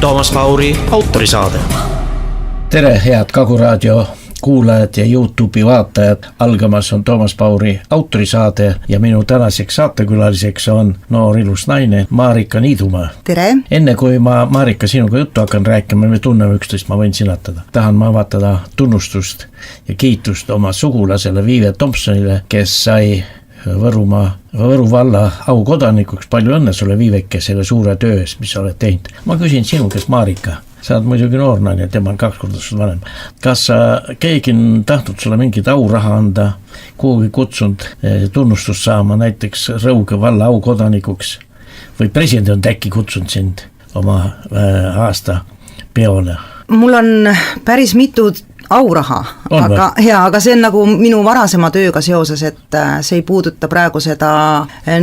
Toomas Pauri autorisaade. Tere, head Kagu Raadio kuulajad ja YouTube'i vaatajad. Algamas on Toomas Pauri autorisaade ja minu tänaseks saatekülaliseks on noor ilus naine Marika Niidumaa. Tere! Enne kui ma Marika sinuga juttu hakkan rääkima, me tunneme üksteist, ma võin sinatada. Tahan ma avatada tunnustust ja kiitust oma sugulasele Viive Thompsonile, kes sai Võru valla aukodanikuks. Palju õnne sulle, Viiveke, selle suure töö eest, mis sa oled teinud. Ma küsin sinu käest, Marika, sa oled muidugi noor naine, tema on 2 korda sul vanem. Kas sa keegi on tahtnud sulle mingit auraha anda, kuhugi kutsunud tunnustust saama, näiteks Rõuge valla aukodanikuks või president äkki kutsunud sind oma aasta peole? Mul on päris mitu auraha, aga see on nagu minu varasema tööga seoses, et see ei puuduta praegu seda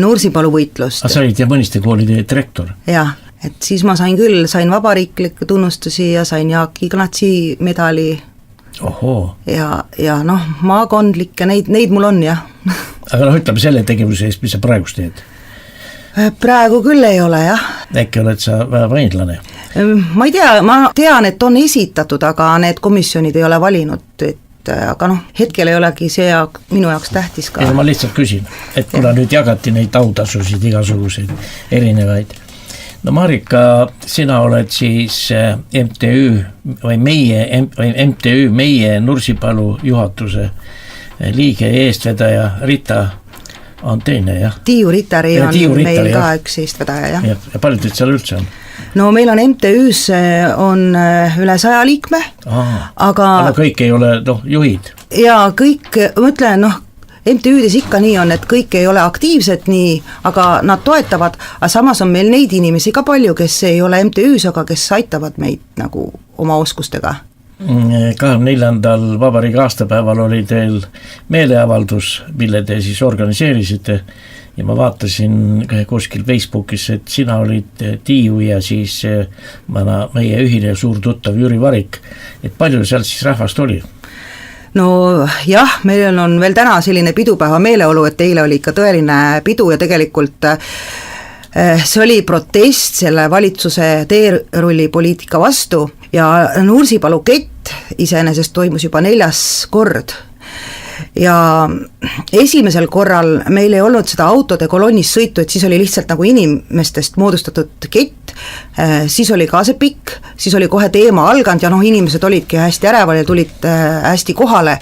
Nursipalu võitlust. Sa olid ja mõniste koolide direktor? Jah, et siis ma sain vabariiklikke tunnustusi ja sain Jaak Ignatsi medali. Ohoo. Ja noh, maakondlikke, neid mul on, jah. Aga ütleme selle tegevuse eest, mis sa praegust teed? Praegu küll ei ole, jah. Äkki oled sa vaidlane? Ma ei tea, ma tean, et on esitatud, aga need komisjonid ei ole valinud, aga hetkel ei olegi see minu jaoks tähtis ka. Ma lihtsalt küsin, et kuna nüüd jagati neid autasusid igasuguseid erinevaid. No Marika, sina oled siis MTÜ või meie Nursipalu juhatuse liige ja eestvedaja. Rita on teine, jah? Tiiu Ritari on meil ka üks eestvedaja, jah. Ja palju teid seal üldse on? No meil on MTÜs on üle 100 liikme, aga kõik ei ole juhid? Ja kõik, ma ütlen, MTÜdes ikka nii on, et kõik ei ole aktiivsed nii, aga nad toetavad, aga samas on meil neid inimesi ka palju, kes ei ole MTÜs, aga kes aitavad meid nagu oma oskustega. 24. vabariigi aastapäeval oli teil meeleavaldus, mille te siis organiseerisite ja ma vaatasin kuskil Facebookis, et sina olid Tiiu ja siis meie ühine suur tuttav Jüri Varik, et palju seal siis rahvast oli? No jah, meil on veel täna selline pidupäeva meeleolu, et eile oli ikka tõeline pidu ja tegelikult see oli protest selle valitsuse teerullipoliitika vastu ja Nursipalu kett iseenesest toimus juba 4. kord. Ja esimesel korral meil ei olnud seda autode kolonnis sõitu, et siis oli lihtsalt nagu inimestest moodustatud kett, siis oli ka see pikk, siis oli kohe teema alganud ja inimesed olidki hästi äreval ja tulid hästi kohale,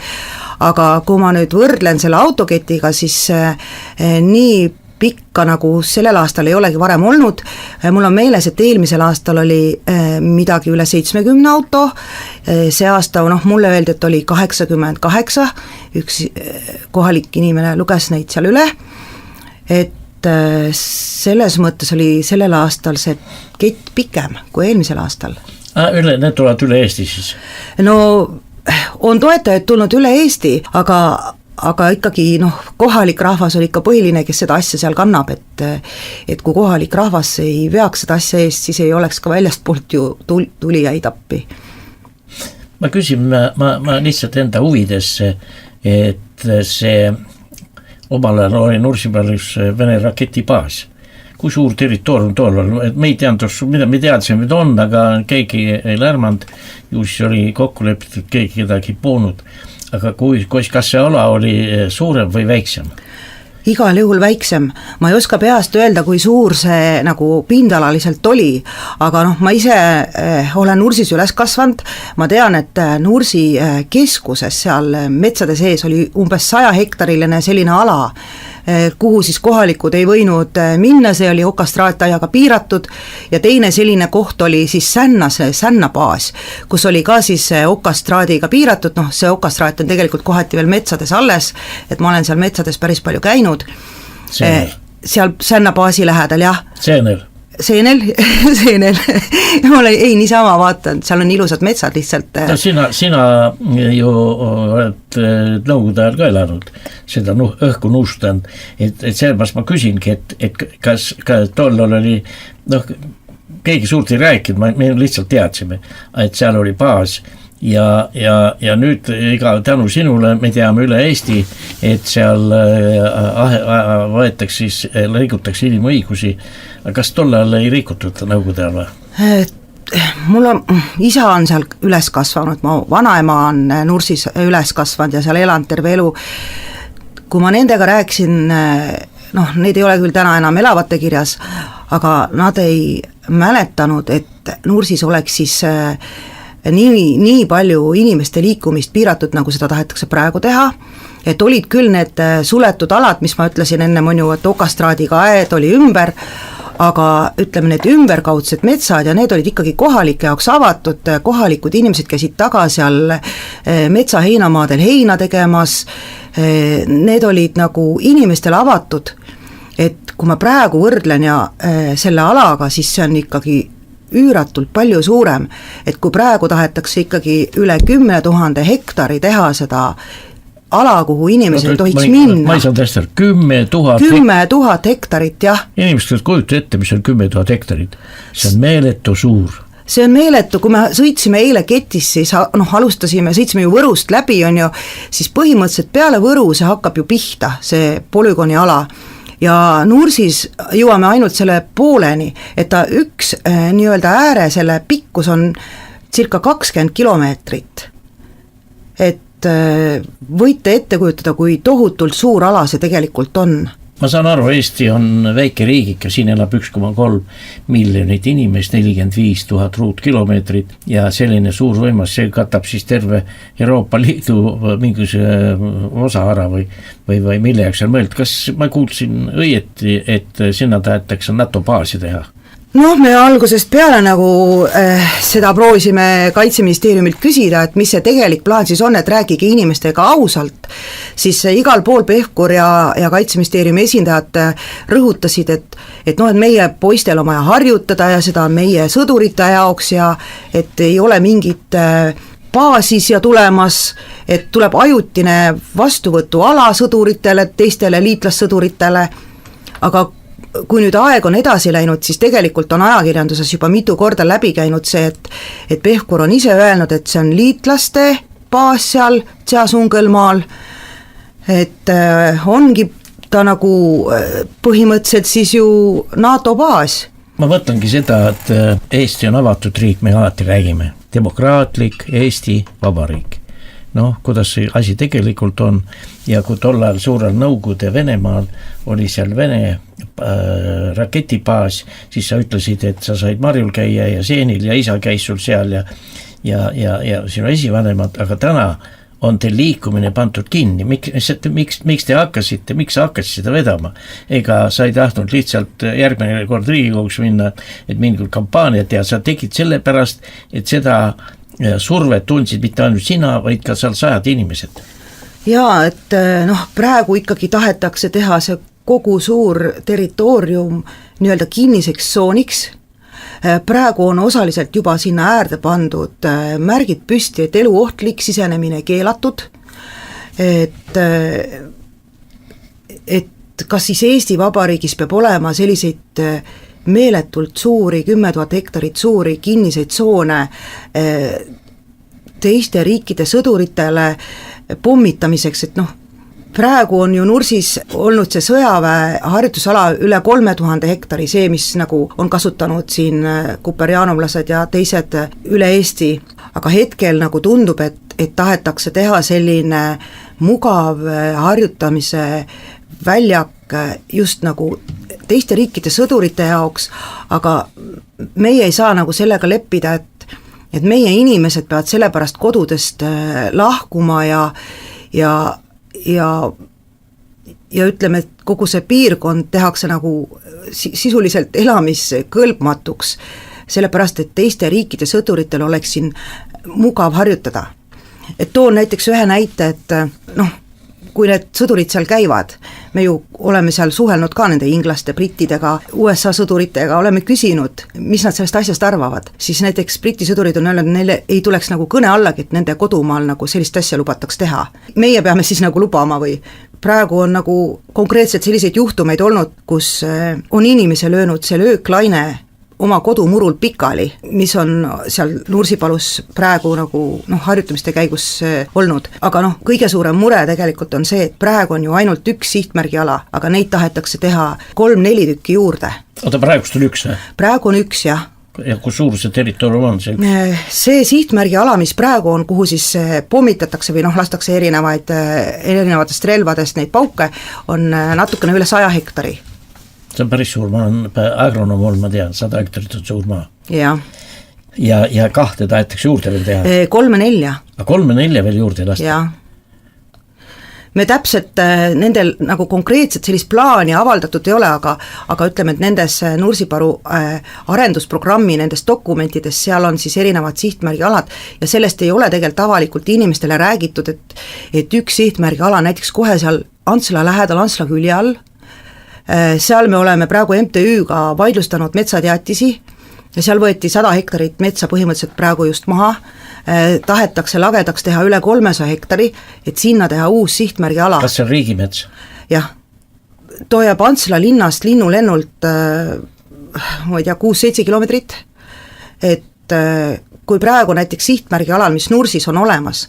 aga kui ma nüüd võrdlen selle autoketiga, siis nii pikka nagu sellel aastal ei olegi varem olnud. Mul on meeles, et eelmisel aastal oli midagi üle 70 auto, see aasta mulle öeldi, et oli 88, üks kohalik inimene luges neid seal üle, et selles mõttes oli sellel aastal see kett pikem kui eelmisel aastal. Need tulevad üle Eesti siis? No on toetajaid tulnud üle Eesti, aga ikkagi kohalik rahvas oli ikka põhiline, kes seda asja seal kannab, et kui kohalik rahvas ei veaks seda asja eest, siis ei oleks ka väljastpoolt ju tulijaid appi. Ma küsin, ma lihtsalt enda huvides, et see omal ajal oli Nursipalus Vene raketibaas. Kui suur territoorium tool on? Me ei teadnud, mida me teadsime, mida on, aga keegi ei lärmanud, just oli kokku lepitud, keegi kedagi poonud. Aga kas see ala oli suurem või väiksem? Igal juhul väiksem. Ma ei oska peast öelda, kui suur see nagu pindalaliselt oli, aga ma ise olen Nursis üles kasvanud, ma tean, et Nursi keskuses seal metsade sees oli umbes 100 hektariline selline ala, kuhu siis kohalikud ei võinud minna, see oli okastraataiaga piiratud ja teine selline koht oli siis Sännabaas, kus oli ka siis okastraadiga piiratud, see okastraat on tegelikult kohati veel metsades alles, et ma olen seal metsades päris palju käinud, seal Sännabaasi lähedal, jah. Seenel, ma olen niisama vaatan, seal on ilusad metsad lihtsalt. No sina ju oled nõukogude ajal ka elanud, seda õhku nuustanud, et sellepärast ma küsingi, et kas tollal oli, keegi suurt ei rääkinud, me lihtsalt teadsime, et seal oli baas ja nüüd tänu sinule me teame üle Eesti, et seal rikutakse inimõigusi, aga kas tollal ei rikutud nõukogude ajal või? mul on, isa on seal üles kasvanud, mu vanaema on Nursis üles kasvanud ja seal elanud terve elu. Kui ma nendega rääkisin, noh, need ei ole küll täna enam elavate kirjas, aga nad ei mäletanud, et Nursis oleks siis nii palju inimeste liikumist piiratud, nagu seda tahetakse praegu teha, et olid küll need suletud alad, mis ma ütlesin ennem, on ju, et okastraadiga aed oli ümber, aga ütleme, need ümberkaudsed metsad ja need olid ikkagi kohalike jaoks avatud, kohalikud inimesed käisid taga seal metsa heinamaadel heina tegemas, need olid nagu inimestele avatud, et kui ma praegu võrdlen ja selle alaga, siis see on ikkagi üüratult palju suurem, et kui praegu tahetakse ikkagi üle 10 000 hektari teha seda ala, kuhu inimesed tohiks minna. Ma ei saanud hästi, 10 000 hektarit, jah. Inimesed kujuta ette, mis on 10 000 hektarit, see on meeletu suur. See on meeletu, kui me sõitsime eile Ketis, siis sõitsime ju Võrust läbi, on ju, siis põhimõtteliselt peale Võru see hakkab ju pihta, see polügooni ala. Ja Nursis jõuame ainult selle pooleni, et ta üks nii-öelda ääre, selle pikkus on circa 20 kilomeetrit. Et võite ette kujutada, kui tohutult suur ala see tegelikult on. Ma saan aru, Eesti on väike riigik ja siin elab 1,3 miljonit inimest, 45 000 ruutkilomeetrit ja selline suur võimas, see katab siis terve Euroopa Liidu mingisuguse osa ära või mille jaoks on mõeldud. Kas ma kuulsin õieti, et sinna tahetakse NATO baasi teha? Noh, me algusest peale nagu seda proovisime Kaitseministeeriumilt küsida, et mis see tegelik plaan siis on, et rääkige inimestega ausalt, siis igal pool Pevkur ja Kaitseministeeriumi esindajad rõhutasid, et noh, et meie poistel on vaja harjutada ja seda meie sõdurite jaoks ja et ei ole mingit baasi siia tulemas, et tuleb ajutine vastuvõtuala sõduritele, teistele liitlassõduritele, aga kui nüüd aeg on edasi läinud, siis tegelikult on ajakirjanduses juba mitu korda läbi käinud see, et Pevkur on ise öelnud, et see on liitlaste baas seal Tšasungelmaal, et ongi ta nagu põhimõtteliselt siis ju NATO baas. Ma mõtlengi seda, et Eesti on avatud riik, me alati räägime, demokraatlik Eesti Vabariik. Noh, kuidas see asi tegelikult on ja kui tollal suurel Nõukogude Venemaal oli seal Vene raketibaas, siis sa ütlesid, et sa said Marjul käia ja Seenil ja isa käis sul seal ja sinu esivanemad, aga täna on teil liikumine pandud kinni, miks te hakkasite, miks sa hakkasid seda vedama? Ega sa ei tahtnud lihtsalt järgmine kord Riigikoguks minna, et mingil kampaaniat ja sa tegid selle pärast, et seda survet tundsid mitte ainult sina, vaid ka seal 100 inimesed. Jaa, et noh, praegu ikkagi tahetakse teha see kogu suur territoorium nii-öelda kinniseks tsooniks. Praegu on osaliselt juba sinna äärde pandud märgid püsti, et eluohtlik sisenemine keelatud, et kas siis Eesti Vabariigis peab olema selliseid meeletult suuri, 10 000 hektarit suuri kinniseid tsoone teiste riikide sõduritele pommitamiseks, et noh, praegu on ju Nursis olnud see sõjaväe harjutusala üle 3000 hektari, see, mis nagu on kasutanud siin kuperjaanomlased ja teised üle Eesti, aga hetkel nagu tundub, et tahetakse teha selline mugav harjutamise väljak just nagu teiste riikide sõdurite jaoks, aga meie ei saa nagu sellega leppida, et meie inimesed peavad sellepärast kodudest lahkuma ja ütleme, et kogu see piirkond tehakse nagu sisuliselt elamiskõlbmatuks, sellepärast, et teiste riikide sõduritel oleks siin mugav harjutada. Et toon näiteks ühe näite, et noh, kui need sõdurid seal käivad, me ju oleme seal suhelnud ka nende inglaste, brittidega, USA sõduritega, oleme küsinud, mis nad sellest asjast arvavad, siis näiteks briti sõdurid on öelnud, neile ei tuleks nagu kõne allagi, et nende kodumaal nagu sellist asja lubataks teha. Meie peame siis nagu lubama või praegu on nagu konkreetselt selliseid juhtumeid olnud, kus on inimese löönud see lööklaine oma kodumurul pikali, mis on seal Nursipalus praegu nagu harjutamiste käigus olnud, aga kõige suurem mure tegelikult on see, et praegu on ju ainult üks sihtmärgiala, aga neid tahetakse teha 3-4 tükki juurde. Oota, praegust on üks, või? Praegu on üks, jah. ja kui suur see territoorium on? See sihtmärgi ala, mis praegu on, kuhu siis pommitatakse või lastakse erinevatest relvadest neid pauke, on natukene üle 100 hektari. See on päris suur, ma olen agronom olnud, ma tean, 100 hektarit on suur maa. Jah. Ja 2 tahetakse juurde veel teha? 3-4. 3-4 veel juurde lasta? Jah. Me täpselt nendel nagu konkreetselt sellist plaani avaldatud ei ole, aga ütleme, et nendes Nursipalu arendusprogrammi nendes dokumentides, seal on siis erinevad sihtmärgi alad ja sellest ei ole tegelikult avalikult inimestele räägitud, et üks sihtmärgi ala näiteks kohe seal Antsla lähedal, Antsla külje all, seal me oleme praegu MTÜ-ga vaidlustanud metsateatisi ja seal võeti 100 hektarit metsa põhimõtteliselt praegu just maha, tahetakse lagedaks teha üle 300 hektari, et sinna teha uus sihtmärgi ala. Kas see on riigimets? Jah, too jääb Antsla linnast linnulennult ma ei tea, 6-7 kilomeetrit, et kui praegu näiteks sihtmärgi alal, mis Nursis on olemas,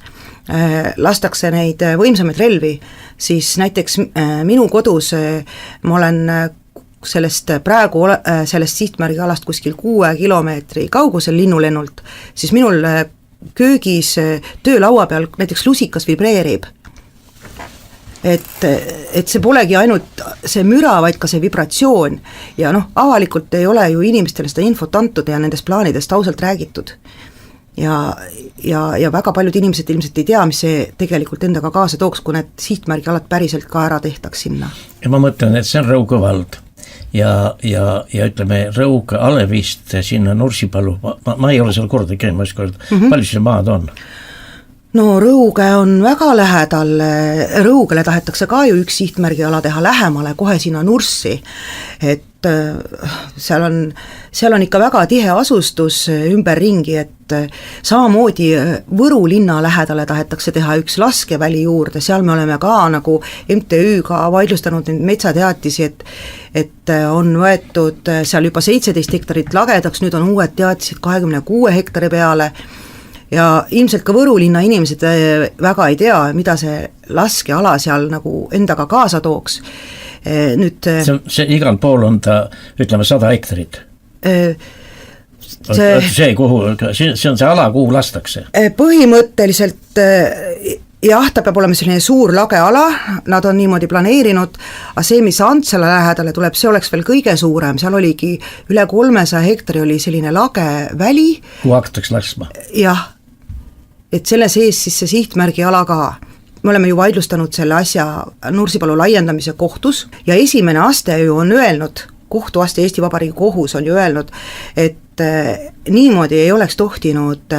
lastakse neid võimsamaid relvi, siis näiteks minu kodus ma olen sellest sihtmärgi alast kuskil 6 kilomeetri kaugusel linnulennult, siis minul köögis töölaua peal näiteks lusikas vibreerib. Et see polegi ainult see müra, vaid ka see vibratsioon ja avalikult ei ole ju inimestele seda infot antud ja nendest plaanidest ausalt räägitud. Ja väga paljud inimesed ilmselt ei tea, mis see tegelikult endaga kaasa tooks, kui need sihtmärgi alad päriselt ka ära tehtaks sinna. Ja ma mõtlen, et see on Rõuge vald ja ütleme Rõuge Alevist sinna Nursipalu, ma ei ole seal korda käinud, ma ei oska öelda, palju see maad on? No Rõuge on väga lähedal, Rõugele tahetakse ka ju üks sihtmärgi ala teha lähemale kohe sinna Nurssi, et seal on ikka väga tihe asustus ümberringi, et samamoodi Võru linna lähedale tahetakse teha üks laskeväli juurde, seal me oleme ka nagu MTÜ-ga vaidlustanud neid metsateatisi, et on võetud seal juba 17 hektarit lagedaks, nüüd on uued teatised 26 hektari peale ja ilmselt ka Võru linna inimesed väga ei tea, mida see laskeala seal nagu endaga kaasa tooks. Nüüd see igal pool on ta, ütleme 100 hektarit. See on see ala, kuhu lastakse? Põhimõtteliselt jah, ta peab olema selline suur lageala, nad on niimoodi planeerinud, aga see, mis Antsla lähedale tuleb, see oleks veel kõige suurem, seal oligi üle 300 hektari oli selline lageväli. Kuhu hakatakse laskma? Jah, et selle sees siis see sihtmärgi ala ka. Me oleme ju vaidlustanud selle asja Nursipalu laiendamise kohtus ja esimene aste ju on öelnud, kohtuaste Eesti Vabariigi kohus on ju öelnud, et niimoodi ei oleks tohtinud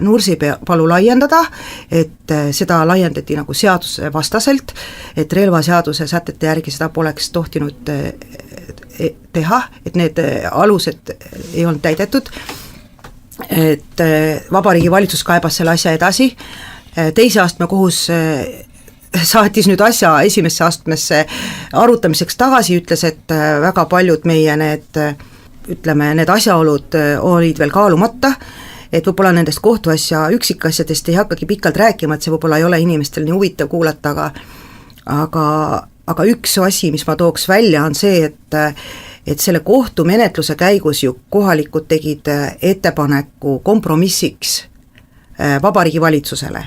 Nursipalu laiendada, et seda laiendati nagu seaduse vastaselt, et relvaseaduse sätete järgi seda poleks tohtinud teha, et need alused ei olnud täidetud, et Vabariigi valitsus kaebas selle asja edasi, teise astme kohus saatis nüüd asja esimesse astmesse arutamiseks tagasi, ütles, et väga paljud meie need asjaolud olid veel kaalumata, et võib-olla nendest kohtuasja üksikasjadest ei hakkagi pikalt rääkima, et see võib-olla ei ole inimestel nii huvitav kuulata, aga üks asi, mis ma tooks välja, on see, et selle kohtumenetluse käigus ju kohalikud tegid ettepaneku kompromissiks Vabariigi valitsusele.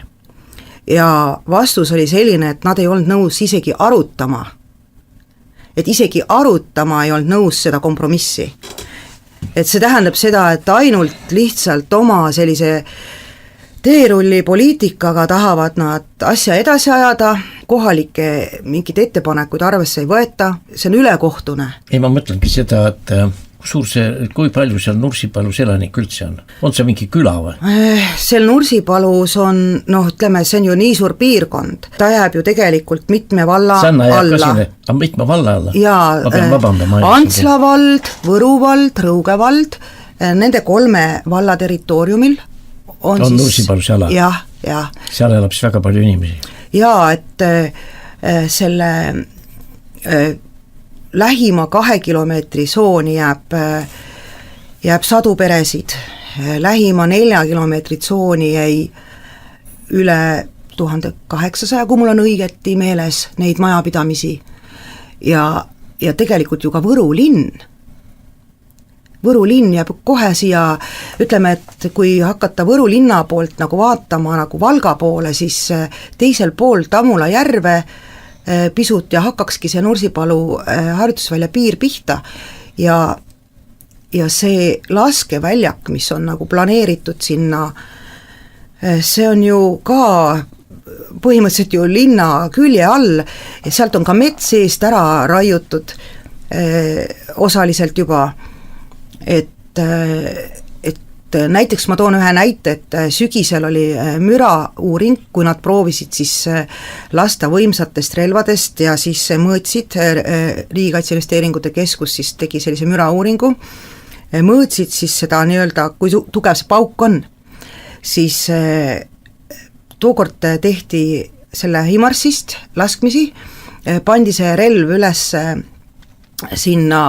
Ja vastus oli selline, et nad ei olnud nõus isegi arutama. Et isegi arutama ei olnud nõus seda kompromissi. Et see tähendab seda, et ainult lihtsalt oma sellise teerulli poliitikaga tahavad nad asja edasi ajada, kohalike mingid ettepanekuid arvesse ei võeta, see on ülekohtune. Ei, ma mõtlengi seda, et kui palju seal Nursipalus elanik üldse on? On see mingi küla või? Seal Nursipalus on, ütleme, see on ju nii suur piirkond, ta jääb ju tegelikult mitme valla alla. Mitme valla alla? Jaa, Antsla vald, Võru vald, Rõuge vald, nende 3 valla territooriumil on siis Nursipalus ala? Jah. Seal elab siis väga palju inimesi? Jaa, et selle lähima 2 kilomeetri sooni jääb sadu peresid, lähima 4 kilomeetri tsooni jäi üle 1800, kui mul on õigeti meeles neid majapidamisi ja tegelikult ju ka Võru linn Võru linn jääb kohe siia, ütleme, et kui hakata Võru linna poolt nagu vaatama nagu Valga poole, siis teisel pool Tammula järve pisut ja hakkakski see Nursipalu harjutusvälja piir pihta ja see laskeväljak, mis on nagu planeeritud sinna, see on ju ka põhimõtteliselt ju linna külje all ja sealt on ka mets eest ära raiutud osaliselt juba, et näiteks ma toon ühe näite, et sügisel oli mürauuring, kui nad proovisid siis lasta võimsatest relvadest ja siis mõõtsid, Riigikaitse Investeeringute Keskus siis tegi sellise mürauuringu, mõõtsid siis seda nii-öelda, kui tugev see pauk on, siis tookord tehti selle HIMARS-ist laskmisi, pandi see relv üles sinna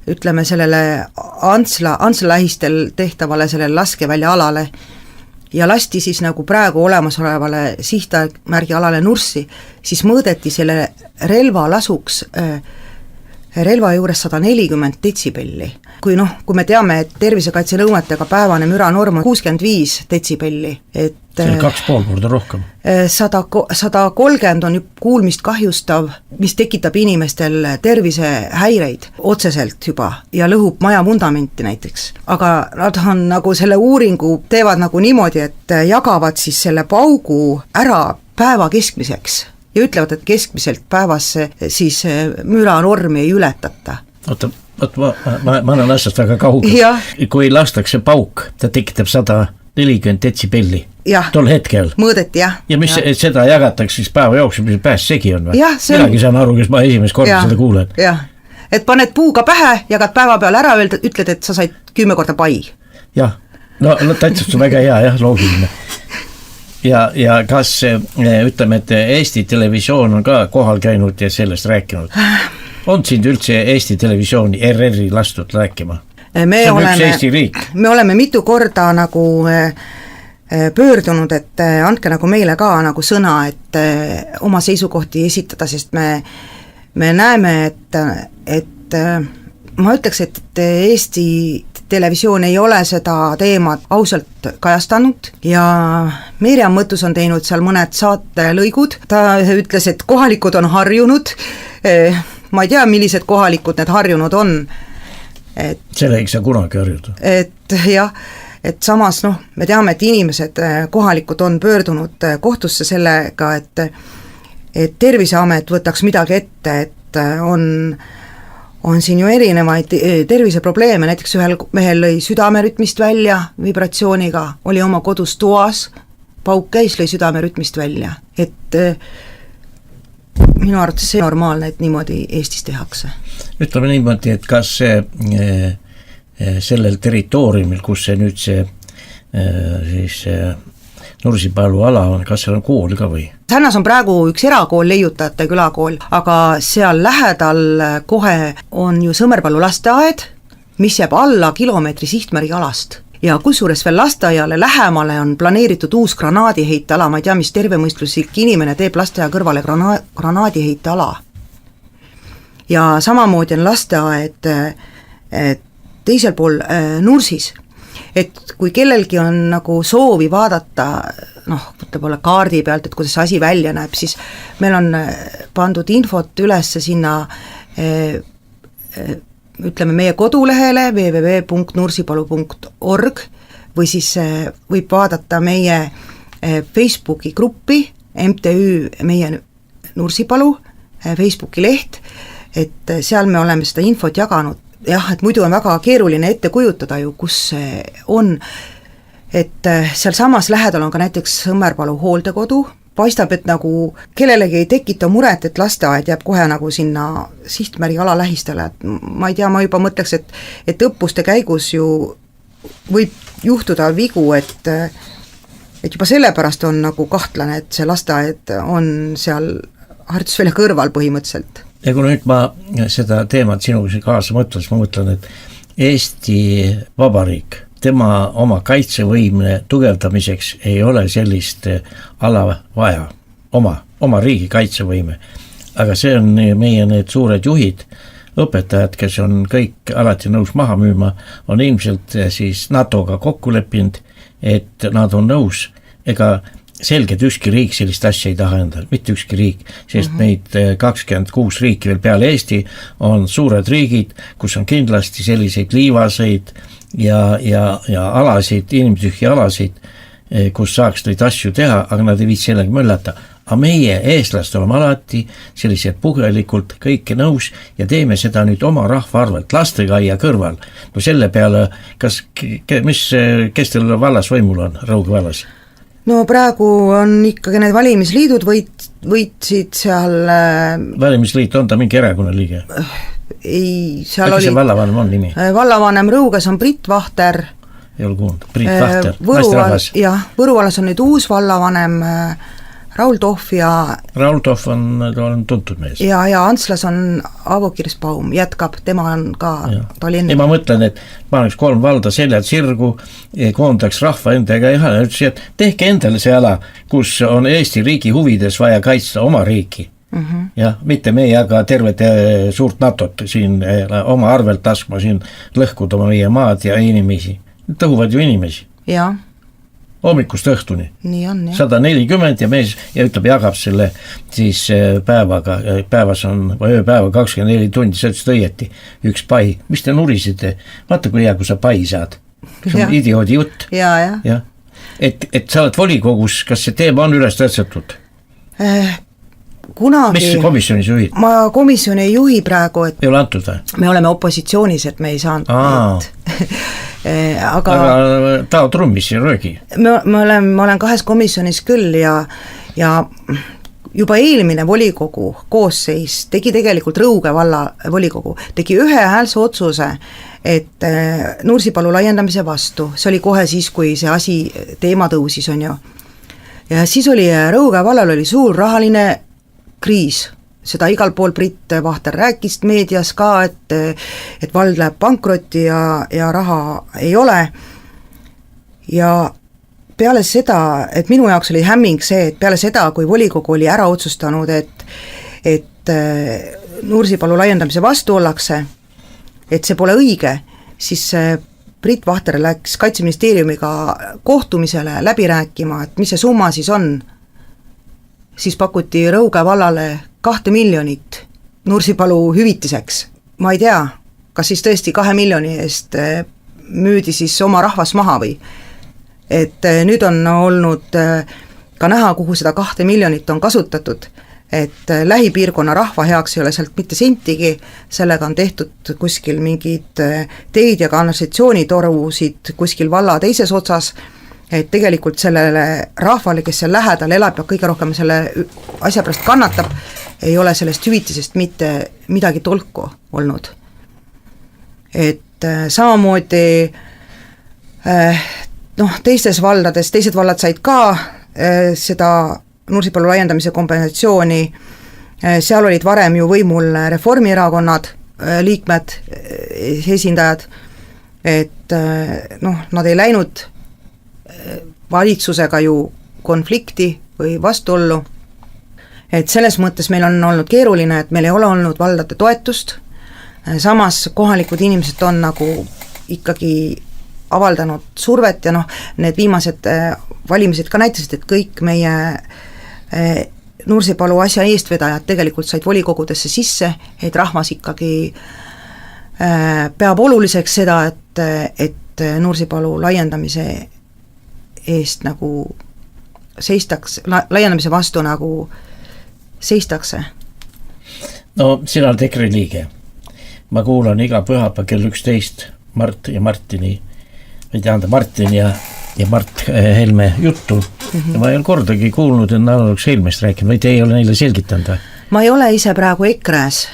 ütleme sellele Antsla lähistel tehtavale sellele laskevälja alale ja lasti siis nagu praegu olemasolevale sihtmärgi alale Nurssi, siis mõõdeti selle relva lasuks relva juures 140 detsibelli. Kui me teame, et tervisekaitse nõuetega päevane müranorm on 65 detsibelli, et see on 2,5 korda rohkem. 130 on kuulmist kahjustav, mis tekitab inimestel tervisehäireid otseselt juba ja lõhub maja vundamenti näiteks. Aga nad on nagu selle uuringu teevad nagu niimoodi, et jagavad siis selle paugu ära päeva keskmiseks ja ütlevad, et keskmiselt päevas siis müranormi ei ületata. Oota, ma olen asjast väga kaugel. Kui lastakse pauk, ta tekitab 140 detsibelli. Tol hetkel. Mõõdeti, jah. Ja mis seda jagatakse siis päeva jooksul, mis pääs segi on või? Midagi saan aru, kes ma esimest korda seda kuulen. Jah, et paned puuga pähe, jagad päeva peale ära, ütled, et sa said 10 korda pai. Jah, no täitsa väga hea, jah, loogiline. Ja kas ütleme, et Eesti Televisioon on ka kohal käinud ja sellest rääkinud? On sind üldse Eesti Televisiooni RR-i lastud rääkima? See on üks Eesti riik. Me oleme mitu korda nagu pöördunud, et andke nagu meile ka nagu sõna, et oma seisukohti esitada, sest me näeme, et ma ütleks, et Eesti Televisioon ei ole seda teemat ausalt kajastanud ja Merjam Mõttus on teinud seal mõned saatelõigud, ta ütles, et kohalikud on harjunud, ma ei tea, millised kohalikud need harjunud on. Selle ei saa kunagi harjuda. Et jah, et samas me teame, et inimesed, kohalikud on pöördunud kohtusse sellega, et Terviseamet võtaks midagi ette, et on siin ju erinevaid terviseprobleeme, näiteks ühel mehel lõi südamerütmist välja vibratsiooniga, oli oma kodus toas, pauk käis, lõi südamerütmist välja, et minu arvates see normaalne, et niimoodi Eestis tehakse. Ütleme niimoodi, et kas sellel territooriumil, kus see nüüd siis Nursipalu ala on, kas seal on kool ka või? Sännas on praegu üks erakool, Leiutajate külakool, aga seal lähedal kohe on ju Sõmerpalu lasteaed, mis jääb alla kilomeetri sihtmärgi alast. Ja kusjuures veel lasteaiale lähemale on planeeritud uus granaadiheite ala, ma ei tea, mis tervemõistuslik inimene teeb lasteaia kõrvale granaadiheite ala. Ja samamoodi on lasteaed teisel pool Nursis, et kui kellelgi on nagu soovi vaadata, võib-olla kaardi pealt, et kuidas asi välja näeb, siis meil on pandud infot üles sinna, ütleme meie kodulehele www.nursipalu.org või siis võib vaadata meie Facebooki gruppi MTÜ Meie Nursipalu Facebooki leht, et seal me oleme seda infot jaganud. Jah, et muidu on väga keeruline ette kujutada ju, kus see on, et seal samas lähedal on ka näiteks Sõmerpalu hooldekodu, paistab, et nagu kellelegi ei tekita muret, et lasteaed jääb kohe nagu sinna sihtmärgi ala lähistele, et ma ei tea, ma juba mõtleks, et õppuste käigus ju võib juhtuda vigu, et juba sellepärast on nagu kahtlane, et see lasteaed on seal harjutusvälja kõrval põhimõtteliselt. Ja kui nüüd ma seda teemat sinuga kaasa mõtlen, siis ma mõtlen, et Eesti Vabariik, tema oma kaitsevõimne tugevdamiseks ei ole sellist ala vaja, oma riigi kaitsevõime. Aga see on meie need suured juhid, õpetajad, kes on kõik alati nõus maha müüma, on ilmselt siis NATO-ga kokku leppinud, et nad on nõus, ega selgelt ükski riik sellist asja ei taha endale, mitte ükski riik, sest neid 26 riiki veel peale Eesti on suured riigid, kus on kindlasti selliseid liivaseid ja alasid, inimtühja alasid, kus saaks neid asju teha, aga nad ei viitsi sellega möllata. Aga meie eestlast oleme alati sellised puhelikult kõike nõus ja teeme seda nüüd oma rahva arvelt, lastekaia kõrval. No selle peale, kes teil vallas võimul on, Rõuge vallas? No praegu on ikkagi need valimisliidud võitsid seal... Valimisliit, on ta mingi erakonna liige? Ei, seal äkki oli... see vallavanem on nimi? Vallavanem Rõuges on Brit Vahter. Ei ole kuulnud, Brit Vahter, naisterahvas. Jah, Võru vallas on nüüd uus vallavanem Raul Tohv ja... Raul Tohv on tuntud mees. Ja Antslas on Aavo Kirsbaum, jätkab, tema on ka... Ei, ma mõtlen, et paneks 3 valda seljad sirgu, koondaks rahva endaga ja ütles, et tehke endale see ala, kus on Eesti riigi huvides vaja kaitsta oma riiki. Ja mitte meie, aga tervet suurt NATO-t siin oma arvelt taskma siin lõhkud oma meie maad ja inimesi. Tõhuvad ju inimesi. Jah. Hommikust õhtuni. Nii on, jah. 140 ja mees ja ütleb, jagab selle siis päevaga, päevas on ööpäeva 24 tundi, sa ütlesid õieti, üks pai. Mis te nurisite? Vaata, kui hea, kui sa pai saad. See on idioodi jutt. Ja. Et sa oled volikogus, kas see teema on üles tõtsetud? Kunagi... Mis komisjonis juhid? Ma komisjoni ei juhi praegu, et... Ei ole antud või? Me oleme opositsioonis, et me ei saanud... Aga tao trummis ja röögi? Ma olen 2 komisjonis küll ja juba eelmine volikogu koosseis tegi tegelikult Rõuge valla volikogu, tegi ühehäälse otsuse, et Nursipalu laiendamise vastu, see oli kohe siis, kui see asi teema tõusis, on ju. Ja siis oli Rõuge vallal oli suur rahaline kriis, seda igal pool Brit Vahter rääkis meedias ka, et vald läheb pankrotti ja raha ei ole. Ja peale seda, et minu jaoks oli hämming see, et peale seda, kui volikogu oli ära otsustanud, et Nursipalu laiendamise vastu ollakse, et see pole õige, siis Brit Vahter läks Kaitseministeeriumiga kohtumisele läbi rääkima, et mis see summa siis on. Siis pakuti Rõuge vallale 2 miljonit Nursipalu hüvitiseks. Ma ei tea, kas siis tõesti 2 miljoni eest müüdi siis oma rahvas maha või. Et nüüd on olnud ka näha, kuhu seda 2 miljonit on kasutatud, et lähipiirkonna rahva heaks ei ole sealt mitte sentigi, sellega on tehtud kuskil mingid teid ja kanalisatsioonitorusid kuskil valla teises otsas, et tegelikult sellele rahvale, kes seal lähedal elab ja kõige rohkem selle asja pärast kannatab, ei ole sellest hüvitisest mitte midagi tolku olnud. Et samamoodi teistes valdades, teised vallad said ka seda Nursipalu laiendamise kompensatsiooni, seal olid varem ju võimul Reformierakonnad, liikmed, esindajad, et nad ei läinud valitsusega ju konflikti või vastuollu, et selles mõttes meil on olnud keeruline, et meil ei ole olnud valdade toetust, samas kohalikud inimesed on nagu ikkagi avaldanud survet ja need viimased valimised ka näitasid, et kõik meie Nursipalu asja eestvedajad tegelikult said volikogudesse sisse, et rahvas ikkagi peab oluliseks seda, et Nursipalu laiendamise eest nagu seistaks, laiendamise vastu nagu seistakse. No sina oled EKRE liige. Ma kuulan iga pühapäev kell 11 Mart ja Martini, või tähendab Martin ja Mart Helme juttu. Ja ma ei ole kordagi kuulnud, et nad oleks Helmest rääkinud, või te ei ole neile selgitanud? Ma ei ole ise praegu EKRE-s,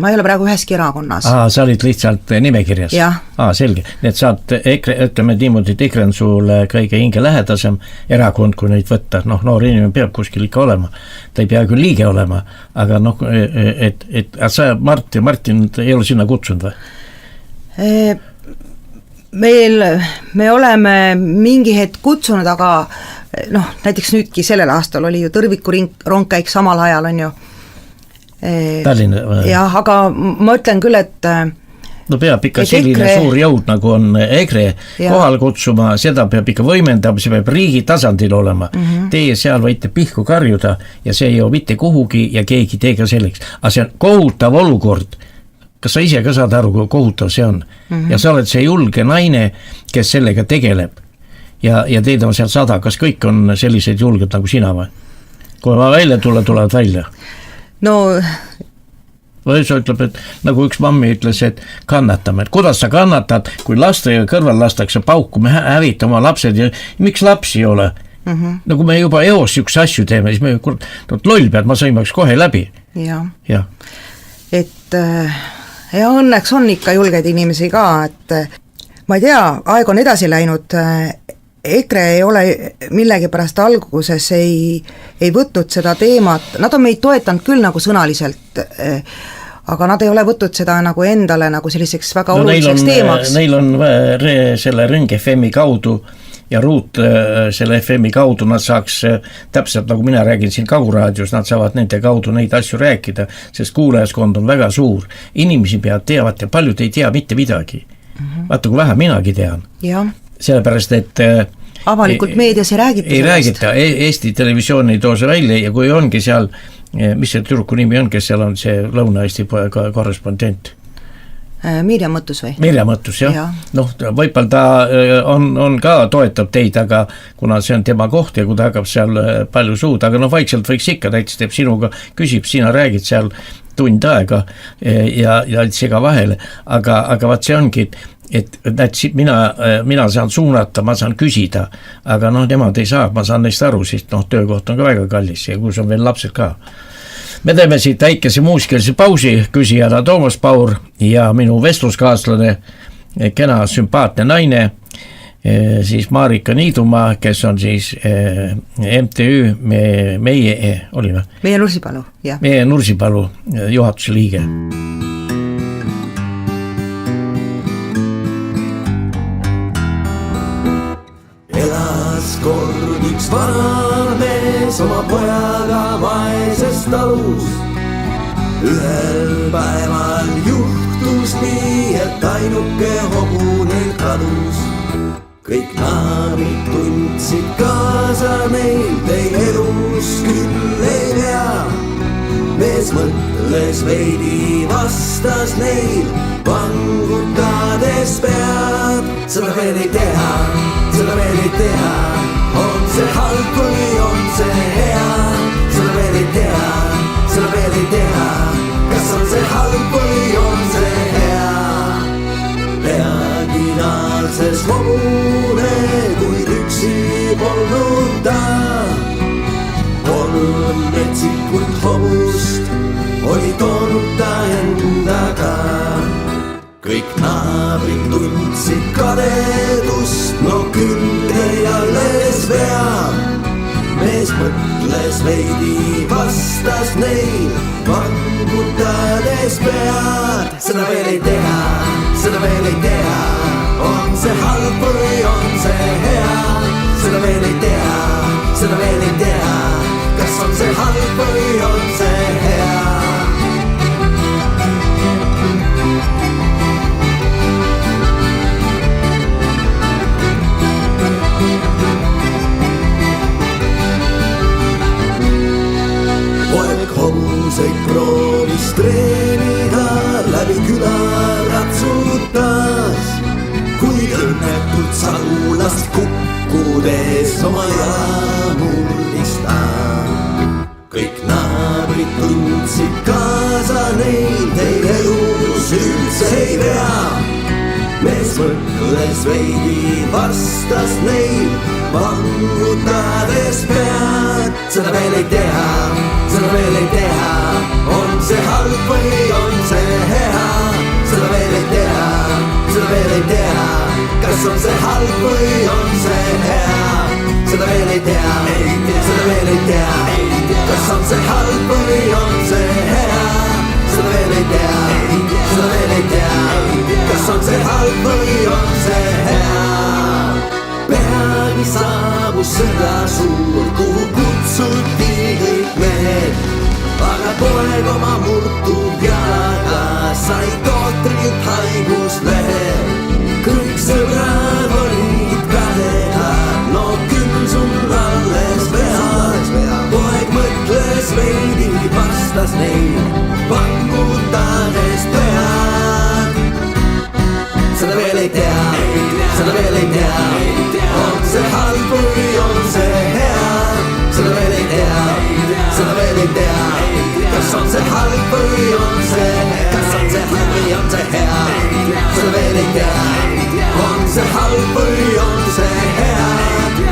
ma ei ole praegu üheski erakonnas. Sa olid lihtsalt nimekirjas? Jah. Selge. Nii et saad EKRE, ütleme niimoodi, et EKRE on sul kõige hinge lähedasem erakond, kui neid võtta. Noor inimene peab kuskil ikka olema. Ta ei pea küll liige olema, aga et sa Mart ja Martin ei ole sinna kutsunud või? Me oleme mingi hetk kutsunud, aga näiteks nüüdki sellel aastal oli ju Tõrviku rongkäik samal ajal, on ju. Tallinna või? jah, aga ma ütlen küll, et no peab ikka et selline EKRE... suur jõud, nagu on EKRE kohal kutsuma, seda peab ikka võimendama, see peab riigi tasandil olema. Teie seal võite pihku karjuda ja see ei jõua mitte kuhugi ja keegi teega selleks. Aga see on kohutav olukord. Kas sa ise ka saad aru, kui kohutav see on? Ja sa oled see julge naine, kes sellega tegeleb. Ja teid on seal 100. Kas kõik on sellised julged nagu sina või? Kui ma välja tulevad välja? No... või sa ütleb, et nagu üks mammi ütles, et kannatame, et kuidas sa kannatad, kui laste kõrval lastakse pauku, me hävita oma lapsed ja miks lapsi ei ole? Nagu me juba eos üks asju teeme, siis me loll pead, ma sõimaks kohe läbi. Ja. Et ja õnneks on ikka julgeid inimesi ka, et ma ei tea, aeg on edasi läinud, EKRE ei ole millegipärast alguses ei võtnud seda teemat, nad on meid toetanud küll nagu sõnaliselt, aga nad ei ole võtnud seda nagu endale nagu selliseks väga oluliseks teemaks. Neil on selle Ring FM-i kaudu ja Ruut selle FM-i kaudu nad saaks täpselt nagu mina räägin siin Kagu-raadios, nad saavad nende kaudu neid asju rääkida, sest kuulajaskond on väga suur. Inimesi peavad teavad ja paljud ei tea mitte midagi. Vaata, kui vähe minagi tean. Sellepärast, et avalikult meedias ei räägita ei räägita, Eesti televisioon ei too see välja ja kui ongi seal, mis see tüdruku nimi on, kes seal on see Lõuna-Eesti korrespondent? Mirjam Mõttus või? Mirjam Mõttus, jah. Noh, võipal ta on ka toetab teid, aga kuna see on tema koht ja kui ta hakkab seal palju suud, aga noh, vaikselt võiks ikka, näiteks teeb sinuga, küsib, sina räägid seal tund aega ja sega vahele, aga vaat see ongi, et mina saan suunata, ma saan küsida, aga noh, nemad ei saa, ma saan neist aru, sest noh, töökoht on ka väga kallis ja kus on veel lapsed ka. Me teeme siit väikese muusikalise pausi, küsijana Toomas Paur ja minu vestluskaaslane, kena sümpaatne naine, siis Marika Niidumaa, kes on siis MTÜ meie Nursipalu, jah. Meie Nursipalu juhatuse liige. Kord üks vanamees oma pojaga vaeses talus. Ühel päeval juhtus nii, et ainuke hobune kadus. Kõik naabrid tundsid kaasa neil, teil elus küll ei pea. Mees mõtles veidi vastas neil, vangutades pead. Seda veel ei teha, seda veel ei teha. On see halb või on see hea? Seda veel ei teha, seda veel ei teha. Kas on see halb või on see hea? Peaginaalses hobune, kuid üksi polnud ta. 3 metsikut hobust oli toonud ta endaga. Kõik naabrid tundsid kadedust, no küll ei alles veab. Mees mõtles veidi vastas neil, vangutades pead. Seda veel ei teha, seda veel ei teha. On see halb või on see hea? Seda veel ei teha, seda veel ei teha. Kas on see halb või on see hea? Hobuseid proovis treenida, läbi küla ratsutas, kuid õnnetult saulast kukkudes oma jala murdis ta. Kõik naabrid tundsid kaasa neil, teil elus üldse ei pea. Mees mõtles veidi vastas neil, vangutades pead. Seda veel ei teha, seda veel ei teha. On see halb või on see hea? Seda veel ei teha, seda veel ei teha. Kas on see halb või on see hea? Seda veel ei teha, seda veel ei teha. Kas on see halb või on see hea? Seda veel ei teha, seda veel ei teha. Kas on see halb või on see hea? Peagi saabus sõda suur, kuhu kutsuti kõik mehed. Aga poeg oma murtud jalaga sai tohtrilt haiguslehe. Kõik sõbrad olid kadedad, no küll sul alles vead. Poeg mõtles veidi, vastas neid, pangutades pead. Seda veel ei tea, seda veel ei tea, on see halb või on see hea. Seda veel ei tea, seda veel ei tea, kas on see halb või on see hea. Kas on see halb või on see hea, seda veel ei tea, on see halb või on see hea.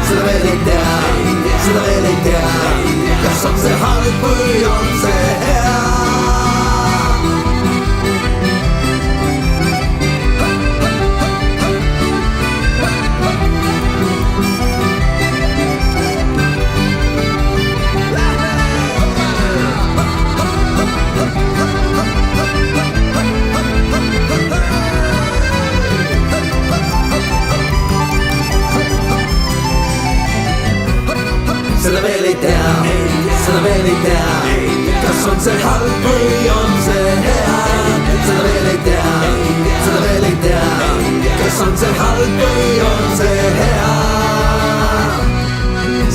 Seda veel ei tea, seda veel ei tea, kas on see halb või on see hea. Seda veel ei tea, seda veel ei tea, kas on see halb või on see hea. Seda veel ei tea, seda veel ei tea, kas on see halb või on see hea.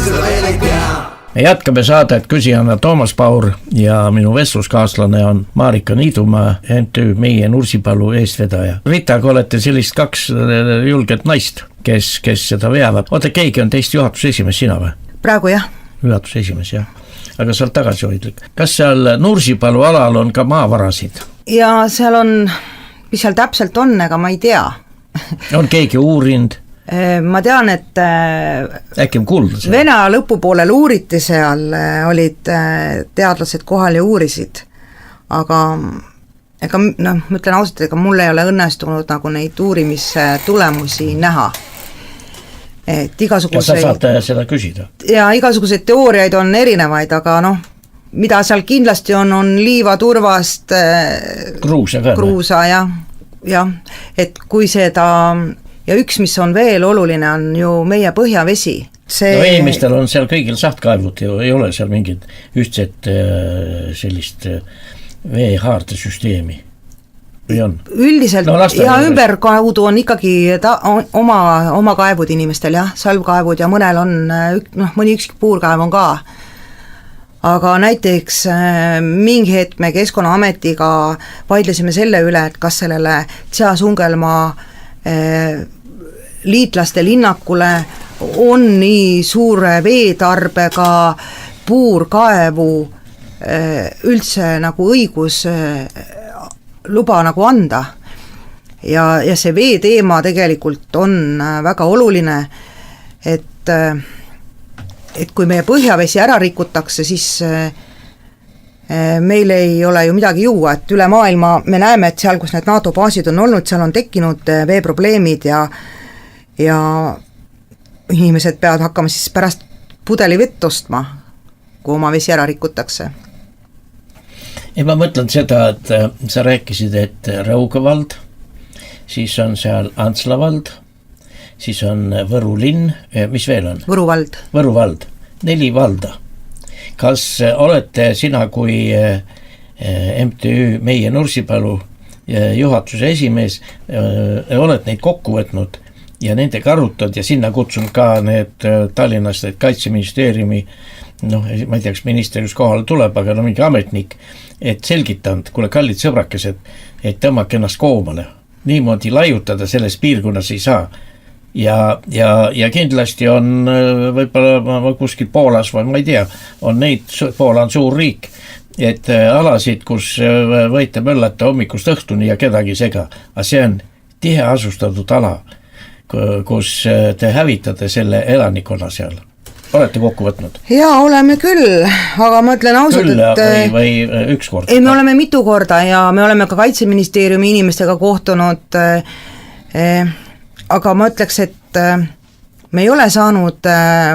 Seda veel ei tea. Me jätkame saadet küsijana Toomas Paur ja minu vestluskaaslane on Marika Niidumaa, MTÜ Meie Nursipalu eestvedaja. Rita, kui olete sellist kaks julget naist, kes seda veavad. Oota, keegi on teist juhatuse esimees, sina või? Praegu jah. Juhatuse esimees, jah. Aga sa oled tagasihoidlik. Kas seal Nursipalu alal on ka maavarasid? Ja seal on, mis seal täpselt on, ega ma ei tea. On keegi uurinud? Ma tean, et Äkki on kuulda seal? Vene lõpupoolel uuriti seal, olid teadlased kohal ja uurisid, aga ega ma ütlen ausalt, ega mul ei ole õnnestunud nagu neid uurimistulemusi näha. Et igasuguseid, ja sa saad seda küsida. Ja igasuguseid teooriaid on erinevaid, aga mida seal kindlasti on liivaturvast kruusa ja et kui seda, ja üks, mis on veel oluline, on ju meie põhjavesi. No eelmistel on seal kõigil sahtkaevud ja ei ole seal mingit ühtset sellist veehaardesüsteemi. Üldiselt ja ümberkaudu on ikkagi oma kaevud inimestel, jah, salvkaevud ja mõnel on, mõni üksik puurkaev on ka. Aga näiteks mingi hetk me Keskkonnaametiga vaidlesime selle üle, et kas sellele Tšea-Sungelmaa liitlaste linnakule on nii suure veetarbega puurkaevu üldse nagu õigus luba nagu anda ja see vee teema tegelikult on väga oluline, et kui meie põhjavesi ära rikutakse, siis meil ei ole ju midagi juua, et üle maailma me näeme, et seal, kus need NATO baasid on olnud, seal on tekkinud veeprobleemid ja inimesed peavad hakkama siis pärast pudeli vett ostma, kui oma vesi ära rikutakse. Ja ma mõtlen seda, et sa rääkisid, et Rõuge vald, siis on seal Antsla vald, siis on Võru linn, mis veel on? Võru vald. Võru vald, 4 valda. Kas olete sina kui MTÜ Meie Nursipalu juhatuse esimees, oled neid kokku võtnud ja nendega arutad ja sinna kutsun ka need Tallinnast, et Kaitseministeeriumi, ma ei tea, kas ministerius kohale tuleb, aga mingi ametnik, et selgitanud, kuule kallid sõbrakesed, et tõmmake ennast koomale. Niimoodi laiutada selles piirkonnas ei saa. Ja kindlasti on võib-olla kuskil Poolas või ma ei tea, on neid, Poola on suur riik, et alasid, kus võite möllata hommikust õhtuni ja kedagi sega. Aga see on tihe asustatud ala, kus te hävitate selle elanikkonna seal. Olete kokku võtnud? Jaa, oleme küll, aga ma ütlen ausalt, küll, et või üks kord? Ei, me oleme mitu korda ja me oleme ka Kaitseministeeriumi inimestega kohtunud, aga ma ütleks, et me ei ole saanud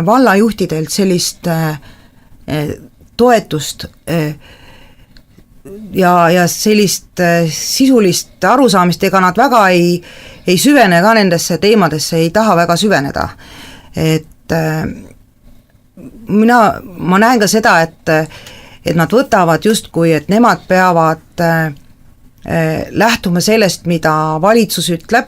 vallajuhtidelt sellist toetust ja sellist sisulist arusaamist, ega nad väga ei süvene ka nendesse teemadesse, ei taha väga süveneda, et ma näen ka seda, et nad võtavad justkui, et nemad peavad lähtuma sellest, mida valitsus ütleb,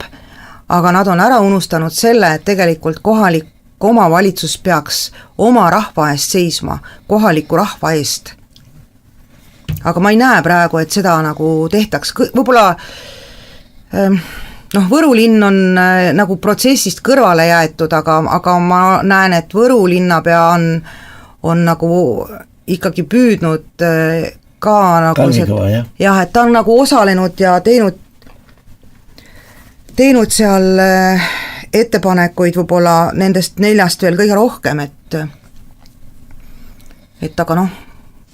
aga nad on ära unustanud selle, et tegelikult kohalik omavalitsus peaks oma rahva eest seisma, kohaliku rahva eest. Aga ma ei näe praegu, et seda nagu tehtaks, võib-olla Võru linn on nagu protsessist kõrvale jäetud, aga ma näen, et Võru linnapea on nagu ikkagi püüdnud ka nagu jah, et ta on nagu osalenud ja teinud seal ettepanekuid võib-olla nendest 4 veel kõige rohkem, et aga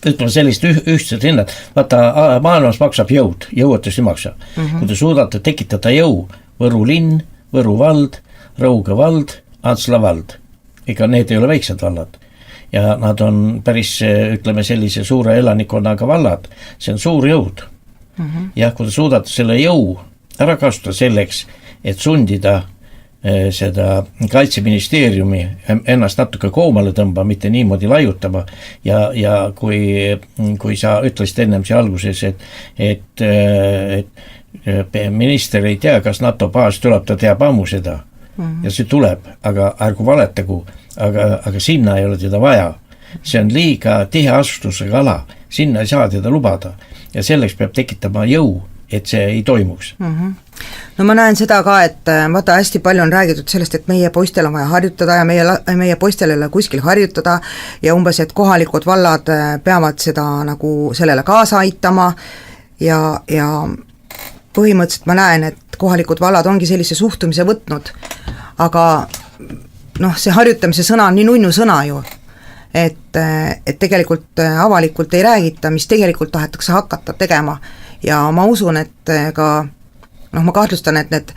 ütleme sellist ühtset hinnad, vaata maailmas maksab jõuetus ei maksa. Kui te suudate tekitada jõu, Võru linn, Võru vald, Rõuge vald, Antsla vald, ega need ei ole väiksed vallad ja nad on päris, ütleme sellise suure elanikkonnaga vallad, see on suur jõud. Jah, kui te suudate selle jõu ära kasutada selleks, et sundida seda kaitseministeeriumi ennast natuke koomale tõmba, mitte niimoodi laiutama ja kui sa ütlesid ennem siia alguses, et minister ei tea, kas NATO baas tuleb, ta teab ammu seda ja see tuleb, aga ärgu valetagu, aga sinna ei ole teda vaja, see on liiga tihe asustusega ala, sinna ei saa teda lubada ja selleks peab tekitama jõu, et see ei toimuks. No ma näen seda ka, et vaata hästi palju on räägitud sellest, et meie poistel on vaja harjutada ja meie poistel ei ole kuskil harjutada ja umbes, et kohalikud vallad peavad seda nagu sellele kaasa aitama ja põhimõtteliselt ma näen, et kohalikud vallad ongi sellise suhtumise võtnud, aga see harjutamise sõna on nii nunnu sõna ju, et tegelikult avalikult ei räägita, mis tegelikult tahetakse hakata tegema ja ma usun, et ka ma kahtlustan, et need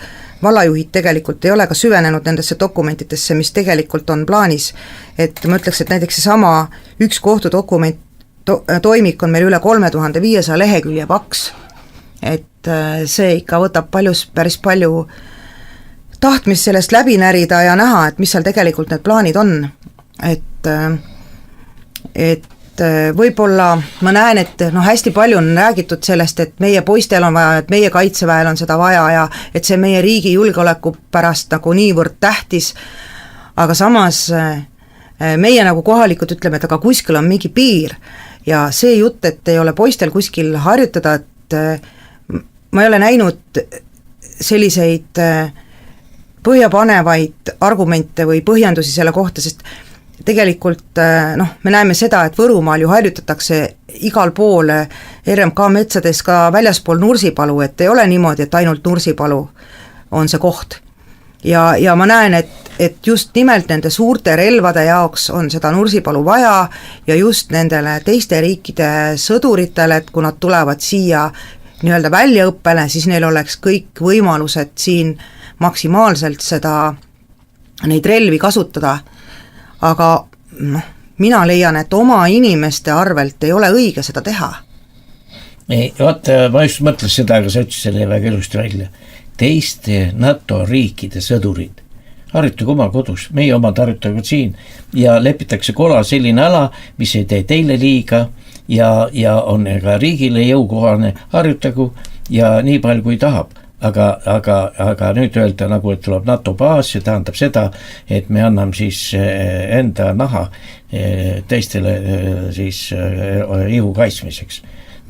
vallajuhid tegelikult ei ole ka süvenenud nendesse dokumentidesse, mis tegelikult on plaanis, et ma ütleks, et näiteks seesama üks kohtudokument toimik on meil üle 3500 lehekülje paks, et see ikka võtab päris palju tahtmist sellest läbi närida ja näha, et mis seal tegelikult need plaanid on, et võib-olla ma näen, et hästi palju on räägitud sellest, et meie poistel on vaja, et meie kaitseväel on seda vaja ja et see meie riigi julgeoleku pärast nagu niivõrd tähtis, aga samas meie nagu kohalikud ütleme, et aga kuskil on mingi piir ja see jutt, et ei ole poistel kuskil harjutada, et ma ei ole näinud selliseid põhjapanevaid argumente või põhjendusi selle kohta, sest tegelikult me näeme seda, et Võrumaal ju harjutatakse igal pool RMK metsades ka väljaspool Nursipalu, et ei ole niimoodi, et ainult Nursipalu on see koht. Ja ma näen, et just nimelt nende suurte relvade jaoks on seda Nursipalu vaja ja just nendele teiste riikide sõduritele, et kui nad tulevad siia nii-öelda väljaõppele, siis neil oleks kõik võimalused siin maksimaalselt neid relvi kasutada, aga mina leian, et oma inimeste arvelt ei ole õige seda teha. Vaata, ma just mõtles seda, aga sa ütlesid selle väga ilusti välja. Teiste NATO riikide sõdurid harjutage oma kodus, meie omad harjutagu siin ja lepitakse kola selline ala, mis ei tee teile liiga ja on ka riigile jõukohane, harjutagu ja nii palju kui tahab. Aga nüüd öelda nagu, et tuleb NATO baas, see tähendab seda, et me anname siis enda naha teistele siis ihu kaitsmiseks.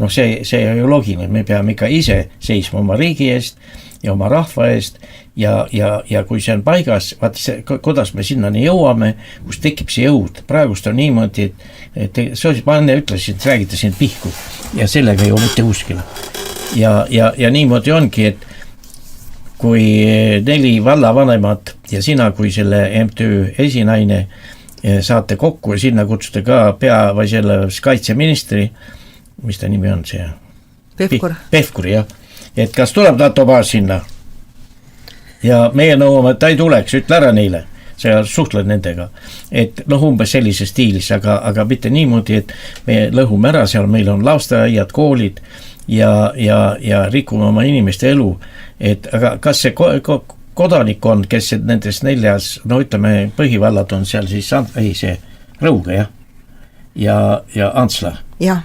See on ju loogiline, me peame ikka ise seisma oma riigi eest ja oma rahva eest ja kui see on paigas, vaata see, kuidas me sinnani jõuame, kus tekib see jõud. Praegust on niimoodi, et ma enne ütlesin, et räägite siin pihku ja sellega ju mitte kuskile. Ja niimoodi ongi, et kui 4 vallavanemat ja sina kui selle MTÜ esinaine saate kokku ja sinna kutsuda ka pea või selle kaitseministri, mis ta nimi on see? Pevkur, jah. Et kas tuleb NATO baas sinna? Ja meie nõuame, et ta ei tuleks, ütle ära neile, sa suhtled nendega. Et umbes sellises stiilis, aga mitte niimoodi, et me lõhume ära, seal meil on lasteaiad, koolid ja rikume oma inimeste elu. Et aga kas see kodanikkond, kes nendes 4, ütleme põhivallad on seal siis see Rõuge ja Antsla jah.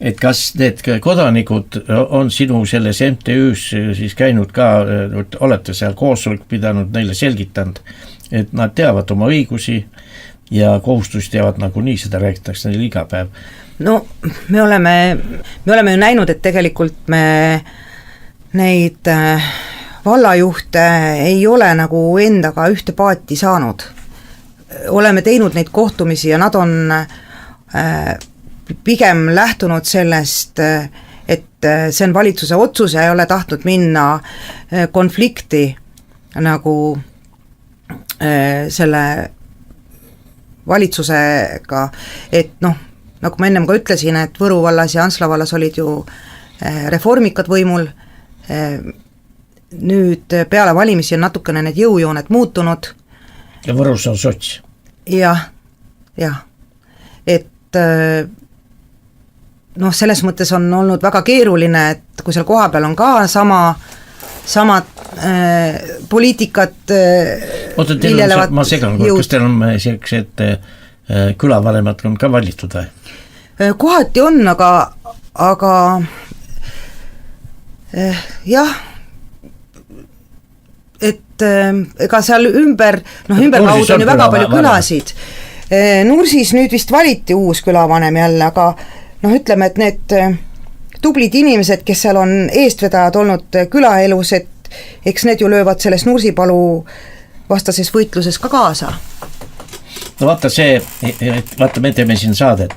Et kas need kodanikud on sinu selles MTÜs siis käinud ka, olete seal koosolek pidanud, neile selgitanud, et nad teavad oma õigusi ja kohustust teavad nagunii, seda räägitakse neile iga päev? No me oleme ju näinud, et tegelikult me neid vallajuhte ei ole nagu endaga ühte paati saanud. Oleme teinud neid kohtumisi ja nad on pigem lähtunud sellest, et see on valitsuse otsus ja ei ole tahtnud minna konflikti nagu selle valitsusega, et noh, nagu ma ennem ka ütlesin, et Võru vallas ja Antsla vallas olid ju reformikad võimul, nüüd peale valimisi on natukene need jõujooned muutunud. Ja Võrus on sots. Jah, et noh, selles mõttes on olnud väga keeruline, et kui seal kohapeal on ka samad poliitikat viljelevad ma segan, kas teil on sellised külavanemad on ka valitud või? Kohati on, aga jah, et ega seal ümberkaudu on ju väga palju külasid. Nursis nüüd vist valiti uus külavanem jälle, aga noh, ütleme, et need tublid inimesed, kes seal on eestvedajad olnud külaelus, et eks need ju löövad selles Nursipalu vastases võitluses ka kaasa. No vaata me teeme siin saadet.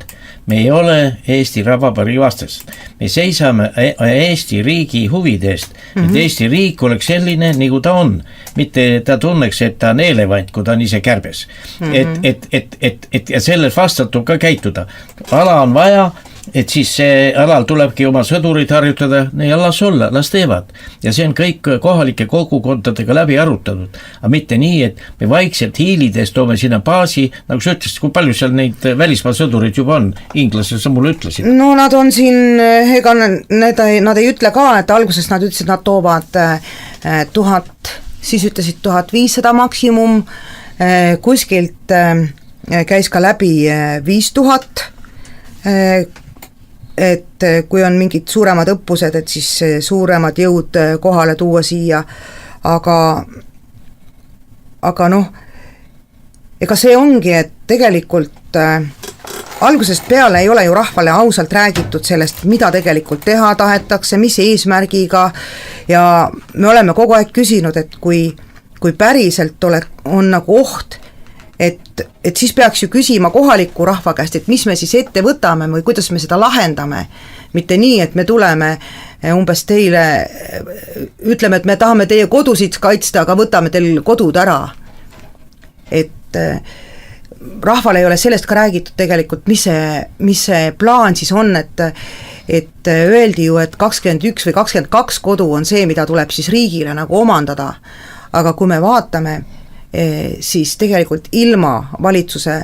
Me ei ole Eesti Vabariigi vastas. Me seisame Eesti riigi huvidest, et Eesti riik oleks selline, nagu ta on. Mitte ta tunneks, et ta on elevant, kui ta on ise kärbes. Et ja selles vastatub ka käituda. Ala on vaja, et siis see alal tulebki oma sõdurid harjutada ja las olla, las teevad. Ja see on kõik kohalike kogukondadega läbi arutatud. Aga mitte nii, et me vaikselt hiilides toome sinna baasi, nagu sa ütlesid, kui palju seal neid välismaa sõdurid juba on, inglased sa mulle ütlesid. No nad on siin, ega nad ei ütle ka, et alguses nad ütlesid, nad toovad 1000, siis ütlesid 1500 maksimum, kuskilt käis ka läbi 5000, et kui on mingid suuremad õppused, et siis suuremad jõud kohale tuua siia, aga noh, ega see ongi, et tegelikult algusest peale ei ole ju rahvale ausalt räägitud sellest, mida tegelikult teha tahetakse, mis eesmärgiga, ja me oleme kogu aeg küsinud, et kui päriselt on nagu oht, et siis peaks ju küsima kohaliku rahva käest, et mis me siis ette võtame või kuidas me seda lahendame, mitte nii, et me tuleme umbes teile, ütleme, et me tahame teie kodusid kaitsta, aga võtame teil kodud ära. Et rahval ei ole sellest ka räägitud tegelikult, mis see plaan siis on, et öeldi ju, et 21 või 22 kodu on see, mida tuleb siis riigile nagu omandada, aga kui me vaatame, siis tegelikult ilma valitsuse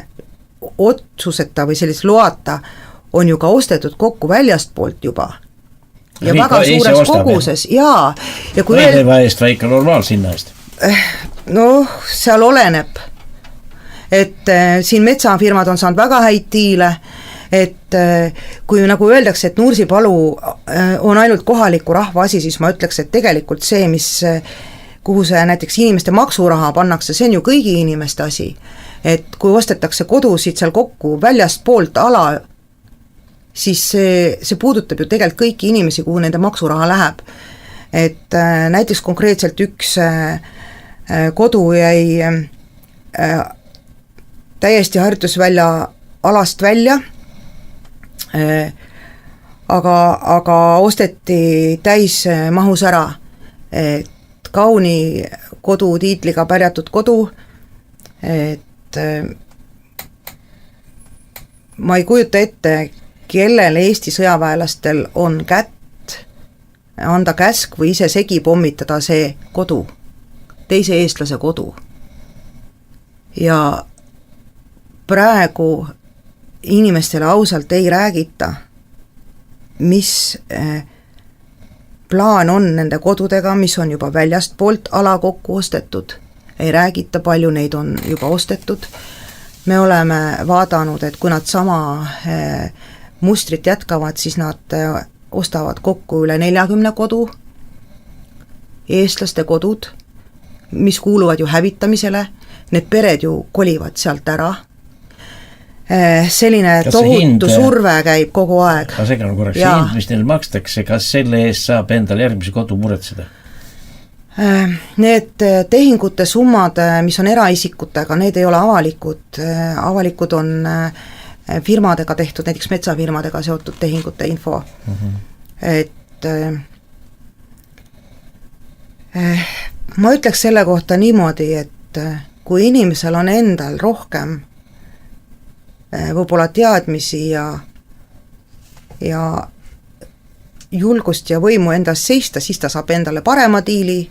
otsuseta või sellist loata on ju ka ostetud kokku väljastpoolt juba ja riik väga suures koguses ja kui Veideva eest või ikka normaalsinna eest? No seal oleneb, et siin metsafirmad on saanud väga häid diile, et kui nagu öeldakse, et Nursipalu on ainult kohaliku rahva asi, siis ma ütleks, et tegelikult see, kuhu see näiteks inimeste maksuraha pannakse, see on ju kõigi inimeste asi. Et kui ostetakse kodusid seal kokku väljast poolt ala, siis see puudutab ju tegelikult kõiki inimesi, kuhu nende maksuraha läheb. Et näiteks konkreetselt üks kodu jäi täiesti harjutusvälja alast välja, aga osteti täis mahus ära, kauni kodu tiitliga pärjatud kodu, et ma ei kujuta ette, kellel Eesti sõjaväelastel on kätt anda käsk või ise segi pommitada see kodu, teise eestlase kodu. Ja praegu inimestele ausalt ei räägita, mis plaan on nende kodudega, mis on juba väljast poolt ala kokku ostetud. Ei räägita, palju neid on juba ostetud. Me oleme vaadanud, et kui nad sama mustrit jätkavad, siis nad ostavad kokku üle 40 kodu, eestlaste kodud, mis kuuluvad ju hävitamisele, need pered ju kolivad sealt ära, selline tohutu surve käib kogu aeg. Aga segan korraks, see hind, mis neil makstakse, kas selle eest saab endal järgmise kodu muretseda? Need tehingute summad, mis on eraisikutega, need ei ole avalikud on firmadega tehtud, näiteks metsafirmadega seotud tehingute info. Et ma ütleks selle kohta niimoodi, et kui inimesel on endal rohkem võib-olla teadmisi ja julgust ja võimu endas seista, siis ta saab endale parema diili,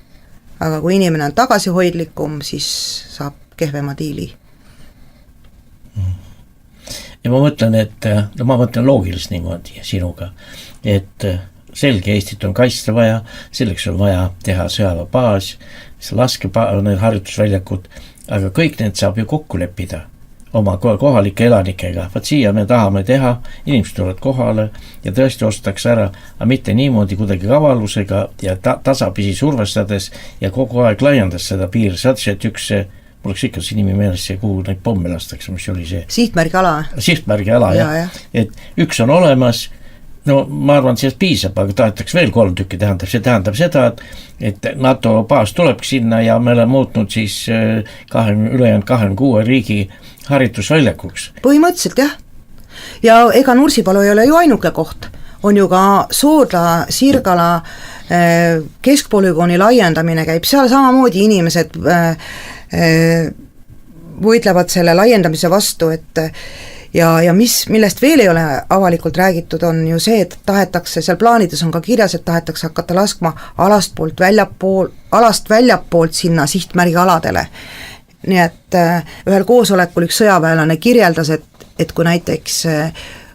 aga kui inimene on tagasihoidlikum, siis saab kehvema diili. Ja ma mõtlen loogilist niimoodi sinuga, et selge Eestit on kaitsta vaja, selleks on vaja teha sõjaväebaas, need harjutusväljakud, aga kõik need saab ju kokku leppida oma kohalike elanikega, vaat siia me tahame teha, inimesed tulevad kohale ja tõesti ostaks ära, aga mitte niimoodi kuidagi kavalusega ja tasapisi survestades ja kogu aeg laiendas seda piir, saadis, et mul oleks ikka see nimi meeles, kuhu neid pomme lastakse, mis oli see? Sihtmärgi ala. Sihtmärgi ala, jah. Et üks on olemas, no ma arvan, sellest piisab, aga tahetaks veel 3 tükki, tähendab seda, et NATO baas tulebki sinna ja me oleme muutnud siis ülejäänud 26 riigi harjutusväljakuks. Põhimõtteliselt jah. Ja ega Nursipalu ei ole ju ainuke koht. On ju ka Soodla, Sirgala keskpolügooni laiendamine käib, seal samamoodi inimesed võitlevad selle laiendamise vastu, et ja millest veel ei ole avalikult räägitud, on ju see, et tahetakse, seal plaanides on ka kirjas, et tahetakse hakata laskma alast väljapoolt sinna sihtmärgi aladele. Nii et ühel koosolekul üks sõjaväelane kirjeldas, et kui näiteks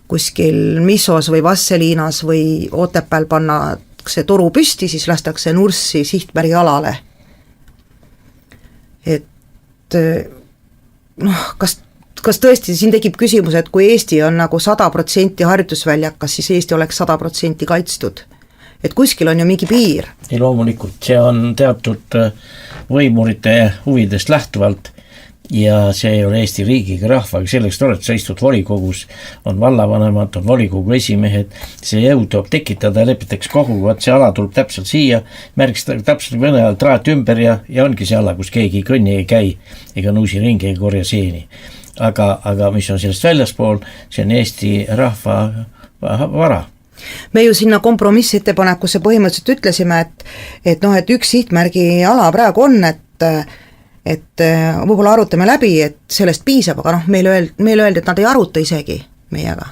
kuskil Missos või Vasseliinas või Otepääl pannakse toru püsti, siis lastakse Nurssi sihtmärgi alale. Et kas tõesti siin tekib küsimus, et kui Eesti on nagu 100% harjutusväljakas, siis Eesti oleks 100% kaitstud? Et kuskil on ju mingi piir. Ja loomulikult, see on teatud võimurite huvidest lähtuvalt ja see ei ole Eesti riigiga rahvaga, selleks oled sa istud volikogus, on vallavanemad, on volikogu esimehed, see jõud tuleb tekitada ja lepitaks kogu, vaat see ala tuleb täpselt siia, märgis täpselt Vene ajal traat ümber ja ongi see ala, kus keegi kõnni ei käi ega nuusi ringi ei korja seeni. Aga mis on sellest väljaspool, see on Eesti rahva vara. Me ju sinna kompromissettepanekusse põhimõtteliselt ütlesime, et üks sihtmärgi ala praegu on, et võib-olla arutame läbi, et sellest piisab, aga meile öeldi, et nad ei aruta isegi meiega.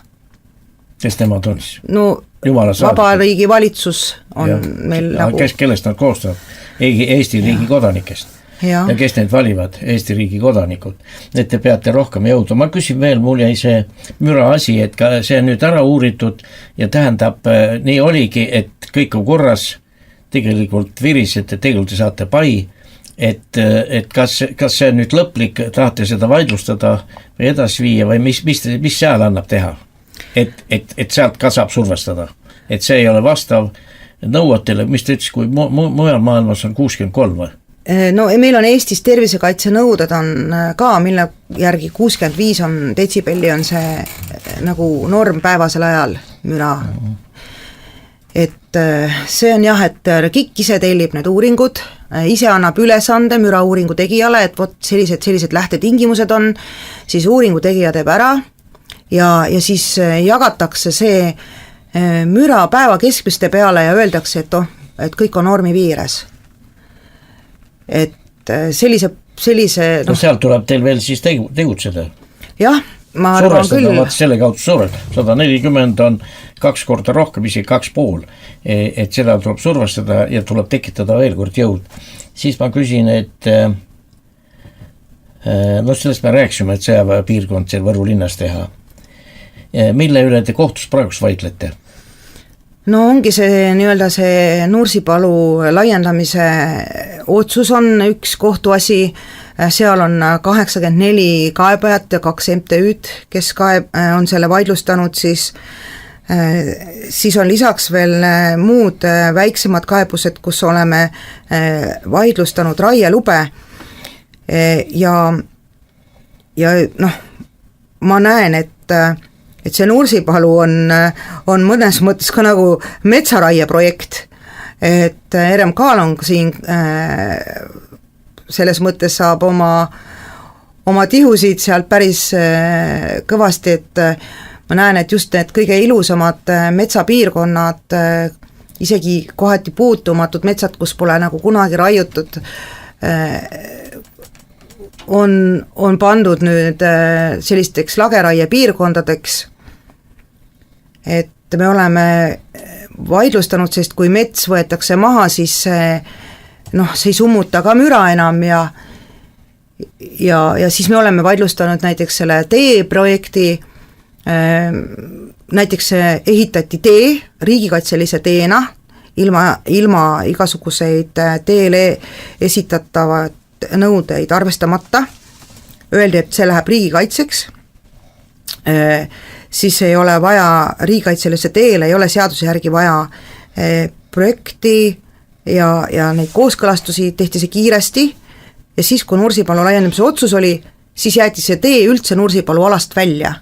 Kes nemad on siis? No Vabariigi valitsus on ja, meil nagu... Kellest nad koostavad? Eesti riigi kodanikest. Ja kes need valivad? Eesti riigi kodanikud. Et te peate rohkem jõuda. Ma küsin veel, mul jäi see müra asi, et ka see on nüüd ära uuritud ja tähendab, nii oligi, et kõik on korras, tegelikult virisete, tegelikult te saate pai, et kas see on nüüd lõplik, tahate seda vaidlustada või edasi viia või mis seal annab teha? Et sealt ka saab survestada, et see ei ole vastav nõuetele, mis te ütles, kui mujal maailmas on 63 või? No meil on Eestis tervisekaitse nõuded on ka, mille järgi 65 on detsibelli on see nagu norm päevasel ajal müra. Et see on jah, et KIK ise tellib need uuringud, ise annab ülesande müra uuringu tegijale, et vot sellised lähtetingimused on, siis uuringu tegija teeb ära ja siis jagatakse see müra päeva keskmiste peale ja öeldakse, et kõik on normi piires. Et sellise no seal tuleb teil veel siis tegutseda. Jah, ma arvan küll. Selle kaudu suured, 140 on 2 korda rohkem, isegi 2,5, et seda tuleb survestada ja tuleb tekitada veel kord jõud. Siis ma küsin, et sellest me rääksime, et sõjaväepiirkond seal Võru linnas teha. Mille üle te kohtus praegust vaidlete? no ongi see nii-öelda see Nursipalu laiendamise otsus on üks kohtuasi, seal on 84 kaebajat ja 2 MTÜ-d, kes on selle vaidlustanud, siis on lisaks veel muud väiksemad kaebused, kus oleme vaidlustanud raielube ja noh, ma näen, et see Nursipalu on mõnes mõttes ka nagu metsaraie projekt, et RMK-l on siin selles mõttes saab oma tihusid sealt päris kõvasti, et ma näen, et just need kõige ilusamad metsapiirkonnad, isegi kohati puutumatud metsad, kus pole nagu kunagi raiutud, on pandud nüüd sellisteks lageraie piirkondadeks, et me oleme vaidlustanud, sest kui mets võetakse maha, siis see ei summuta ka müra enam ja siis me oleme vaidlustanud näiteks selle teeprojekti, näiteks ehitati tee riigikaitselise teena, ilma igasuguseid teele esitatavad nõudeid arvestamata, öeldi, et see läheb riigikaitseks, siis ei ole vaja riigikaitselise teele, ei ole seaduse järgi vaja projekti ja neid kooskõlastusi, tehti see kiiresti ja siis, kui Nursipalu laiendamise otsus oli, siis jäeti see tee üldse Nursipalu alast välja.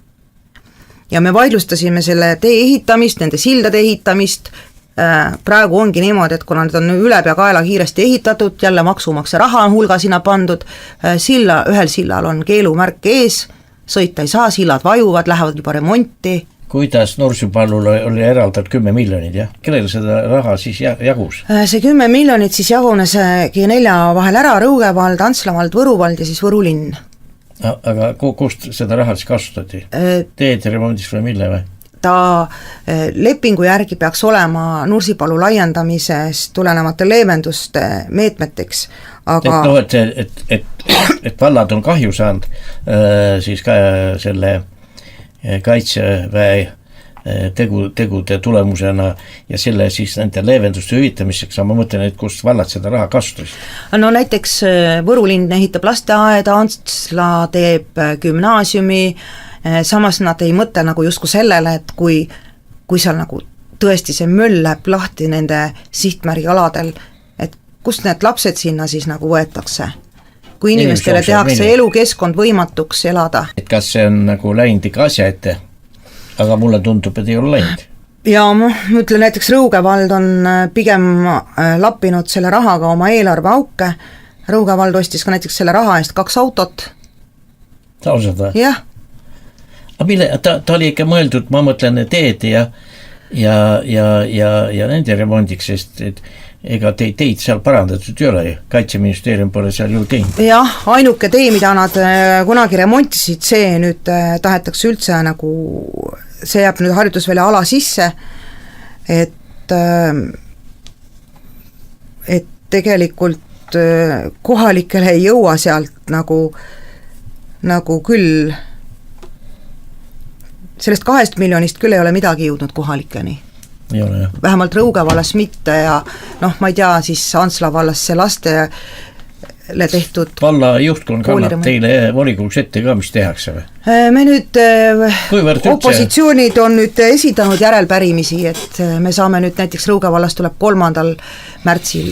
Ja me vaidlustasime selle tee ehitamist, nende sildade ehitamist, praegu ongi niimoodi, et kuna need on ülepeakaela kiiresti ehitatud, jälle maksumaksja raha on hulga sinna pandud, ühel sillal on keelumärk ees, sõita ei saa, sillad vajuvad, lähevad juba remonti. Kuidas Nursipalul oli eraldatud 10 miljonit, jah? Kellele seda raha siis jagus? See 10 miljonit siis jagunes G4 vahel ära, Rõuge vald, Antsla vald, Võru vald ja siis Võru linn. Aga kust seda raha siis kasutati? Teed remondis või mille või? Ta lepingu järgi peaks olema Nursipalu laiendamisest tulenevate leevenduste meetmeteks, aga et vallad on kahju saanud siis ka selle kaitseväe tegude tulemusena ja selle siis nende leevenduste hüvitamiseks, ma mõtlen, et kust vallad seda raha kasutasid? No näiteks Võru linn ehitab lasteaeda, Antsla teeb gümnaasiumi, samas nad ei mõtle nagu justkui sellele, et kui seal nagu tõesti see möll läheb lahti nende sihtmärgi aladel, et kust need lapsed sinna siis nagu võetakse, kui inimestele tehakse elukeskkond võimatuks elada. Et kas see on nagu läinud ikka asja ette, aga mulle tundub, et ei ole läinud. Ja ma ütlen, näiteks Rõuge vald on pigem lappinud selle rahaga oma eelarve auke, Rõuge vald ostis ka näiteks selle raha eest 2 autot. Tausad või? Jah. Ta oli ikka mõeldud, ma mõtlen teed ja nende remondiks, sest et ega teid seal parandatud ei ole ju, Kaitseministeerium pole seal ju teinud. Jah, ainuke tee, mida nad kunagi remontisid, see nüüd tahetakse üldse nagu, see jääb nüüd harjutusvälja ala sisse, et tegelikult kohalikele ei jõua sealt nagu küll, sellest 2 miljonist küll ei ole midagi jõudnud kohalikeni. Ei ole, jah. Vähemalt Rõuge vallas mitte ja noh, ma ei tea, siis Antsla vallas see lastele tehtud valla juhtkond kannab teile volikogus ette ka, mis tehakse või? Me nüüd, opositsioonid on nüüd esitanud järelpärimisi, et me saame nüüd näiteks Rõuge vallas tuleb 3. märtsil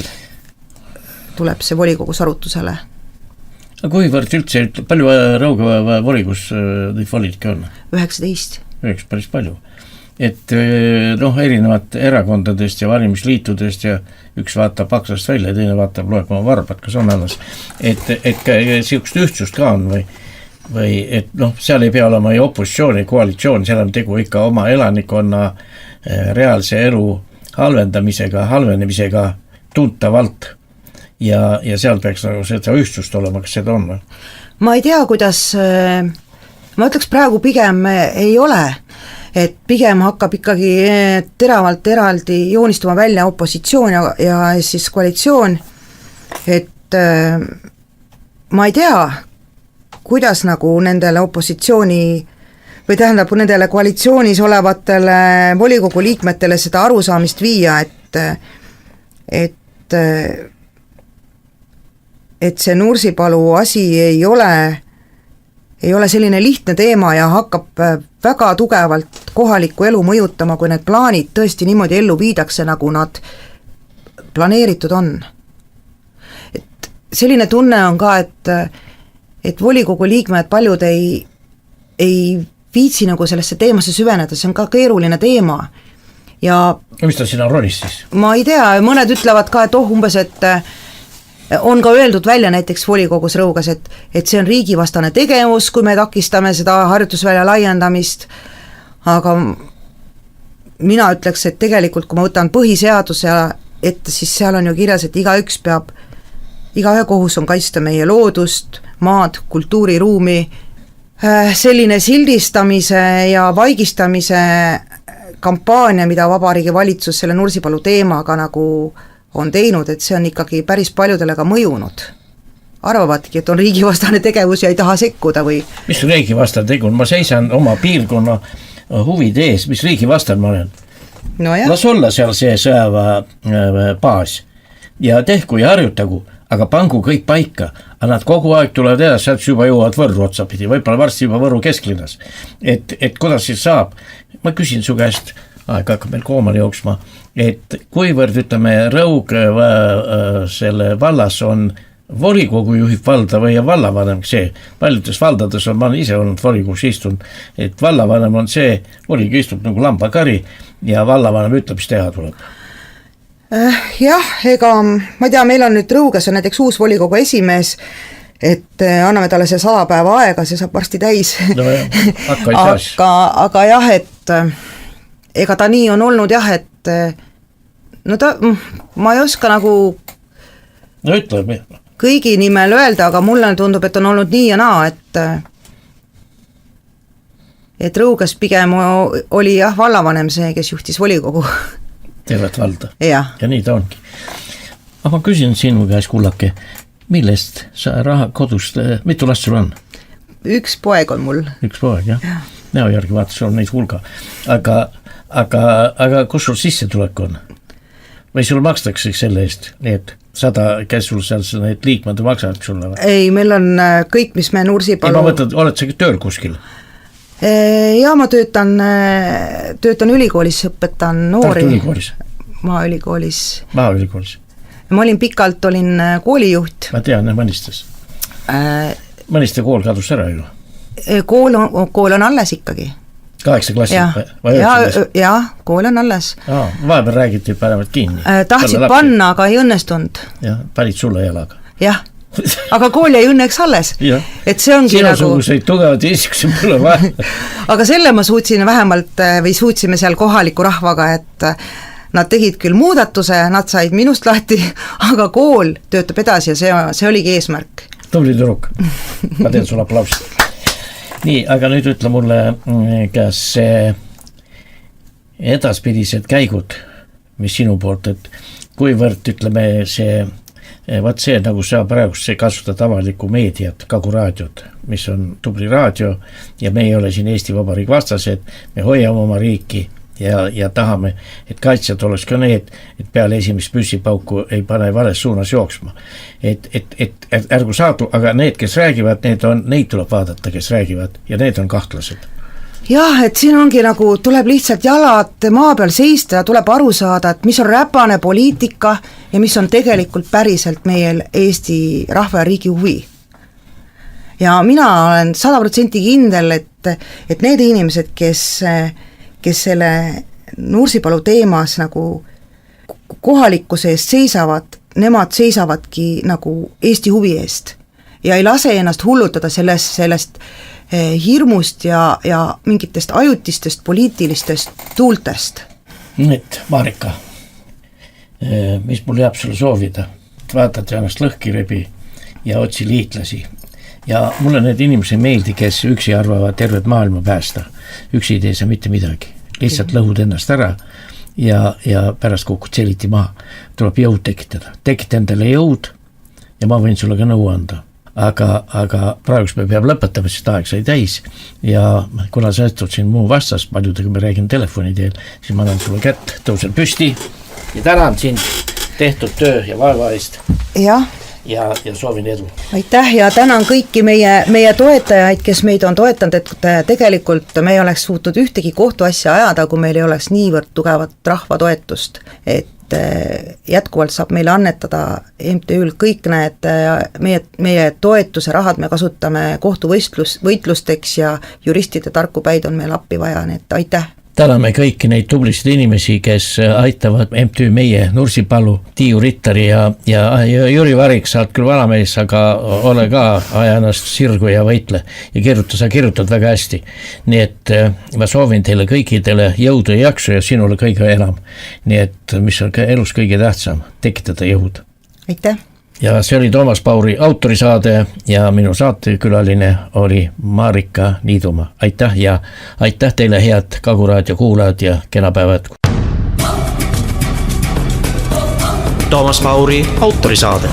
tuleb see volikogus arutusele. Kuivõrd üldse, palju Rõuge volikogus neid volinikke on? 19. Päris palju. Et noh, erinevad erakondadest ja valimisliitudest ja üks vaatab aksast välja, teine vaatab, loeb oma varbad, kas on alles. Et sellist ühtsust ka on või et noh, seal ei pea olema ju opositsiooni, koalitsioon, seal on tegu ikka oma elanikonna reaalse elu halvenemisega tuntavalt. Ja seal peaks nagu seda ühtsust olema, kas seda on või? Ma ei tea, kuidas, ma ütleks praegu pigem ei ole, et pigem hakkab ikkagi teravalt eraldi joonistuma välja opositsioon ja siis koalitsioon, et ma ei tea, kuidas nagu nendele opositsiooni või tähendab nendele koalitsioonis olevatele volikogu liikmetele seda arusaamist viia, et see Nursipalu asi ei ole selline lihtne teema ja hakkab väga tugevalt kohalikku elu mõjutama, kui need plaanid tõesti niimoodi ellu viidakse, nagu nad planeeritud on. Et selline tunne on ka, et volikogu liikmed paljud ei viitsi nagu sellesse teemasse süveneda, see on ka keeruline teema. Ja mis ta sina ronis siis? Ma ei tea, mõned ütlevad ka, et umbes, et on ka öeldud välja näiteks volikogus Rõugas, et see on riigivastane tegevus, kui me takistame seda harjutusvälja laiendamist, aga mina ütleks, et tegelikult kui ma võtan põhiseaduse ette, siis seal on ju kirjas, et igaühe kohus on kaitsta meie loodust, maad, kultuuriruumi, selline sildistamise ja vaigistamise kampaania, mida Vabariigi Valitsus selle Nursipalu teemaga nagu on teinud, et see on ikkagi päris paljudele ka mõjunud. Arvavadki, et on riigivastane tegevus ja ei taha sekkuda või? Mis riigivastane tegevus? Ma seisan oma piirkonna huvide ees, mis riigivastane ma olen? No jah. Las olla seal see sõjava baas ja tehku ja harjutagu, aga pangu kõik paika, aga nad kogu aeg tulevad edasi, sealt juba jõuavad Võrru otsapidi, võib-olla varsti juba Võrru kesklinnas. Et kuidas siis saab? Ma küsin su käest, aeg hakkab meil koomale jooksma, et kuivõrd ütleme Rõug selle vallas on volikogu juhib valda või vallavanem see, paljudes valdades on, ma olen ise olnud volikogus istunud, et vallavanem on see, volikogu istub nagu lambakari ja vallavanem ütleb, mis teha tuleb. Jah, ega ma ei tea, meil on nüüd Rõugas on näiteks uus volikogu esimees, et anname talle see 100 päeva aega, see saab varsti täis. No jah, aga jah, et ega ta nii on olnud jah, et no ma ei oska nagu no ütleb kõigi nimel öelda, aga mulle tundub, et on olnud nii ja naa, et Rõugas pigem oli jah, vallavanem see, kes juhtis volikogu. Tervet valda. Ja nii ta ongi. Aga ma küsin sinu käes, kullake, millest sa raha kodust, mitu last sul on? Üks poeg on mul. Üks poeg, jah. Näo järgi vaata, sul on neid hulga. Aga kus sul sissetulek on? Või sul makstakse selle eest, nii et 100, kes sul seal need liikmed maksavad sulle? Ei, meil on kõik, mis me Nursipalu... Ei, ma mõtlen, oled sa tööl kuskil? Ja ma töötan ülikoolis, õpetan noori. Tartu ülikoolis? Maaülikoolis. Maaülikoolis. Ma olin koolijuht. Ma tean, mõnistes. Mõniste kool kadus ära ju? Kool on alles ikkagi. 8 klassi? Ja, kool on alles. Vahepeal räägiti panevad kinni. Tahtsid panna, aga ei õnnestunud. Jah, panid sulle jalaga. Jah, aga kool jäi õnneks alles. Et see ongi sinusuguseid tugevad isikusi pole vaja. Aga selle ma suutsin vähemalt või suutsime seal kohaliku rahvaga, et nad tegid küll muudatuse, nad said minust lahti, aga kool töötab edasi ja see oligi eesmärk. Tubli tüdruk. Ma teen sulle aplausi. Nii, aga nüüd ütle mulle, kas edaspidised käigud, mis sinu poolt, et kuivõrd ütleme see vaat see, nagu sa praegu kasutad avalikku meediat, Kagu raadiot, mis on tubli raadio ja me ei ole siin Eesti Vabariigi vastased, me hoiame oma riiki ja tahame, et kaitsjad oleks ka need, et peale esimest püssipauku ei pane vales suunas jooksma. Et ärgu saadu, aga need, kes räägivad, neid tuleb vaadata, kes räägivad ja need on kahtlased. Jah, et siin ongi nagu, tuleb lihtsalt jalad maa peal seista ja tuleb aru saada, et mis on räpane poliitika ja mis on tegelikult päriselt meil Eesti rahva ja riigi huvi. Ja mina olen 100% kindel, et need inimesed, kes selle Nursipalu teemas nagu kohalikkuse eest seisavad, nemad seisavadki nagu Eesti huvi eest ja ei lase ennast hullutada sellest hirmust ja mingitest ajutistest poliitilistest tuultest. Nüüd, Marika, mis mul jääb sulle soovida? Vaatad ennast lõhkirebi ja otsi liitlasi. Ja mulle need inimesed meeldi, kes üksi arvavad tervet maailma päästa. Üksi ei tee sa mitte midagi. Lihtsalt lõhud ennast ära ja pärast kukud seliti maha. Tuleb jõud tekitada. Tekita endale jõud ja ma võin sulle ka nõu anda. aga praegust me peab lõpetama, sest aeg sai täis ja kuna sa istud siin muu vastas, paljudega me räägin telefoni teel, siis ma annan sulle kätt, tõusen püsti ja tänan sind tehtud töö ja vaeva eest jah, ja soovin edu. aitäh ja tänan kõiki meie toetajaid, kes meid on toetanud, et tegelikult me ei oleks suutnud ühtegi kohtuasja ajada, kui meil ei oleks niivõrd tugevat rahva toetust, et jätkuvalt saab meile annetada MTÜ-l kõik need meie toetuse rahad me kasutame kohtuvõitlusteks ja juristide tarku päid on meil appi vaja, nii et aitäh! Täname kõiki neid tublisid inimesi, kes aitavad MTÜ Meie, Nursipalu, Tiiu Rittari ja Jüri Varik, sa oled küll vanamees, aga ole ka, aja ennast sirgu ja võitle ja sa kirjutad väga hästi. Nii et ma soovin teile kõikidele jõudu ja jaksu ja sinule kõige enam. Nii et mis on elus kõige tähtsam, tekitada jõud. Aitäh! Ja see oli Toomas Pauri autorisaade ja minu saatekülaline oli Marika Niidumaa. Aitäh ja aitäh teile head Kagu-raadio kuulajad ja kena päeva jätku. Toomas Pauri autorisaade.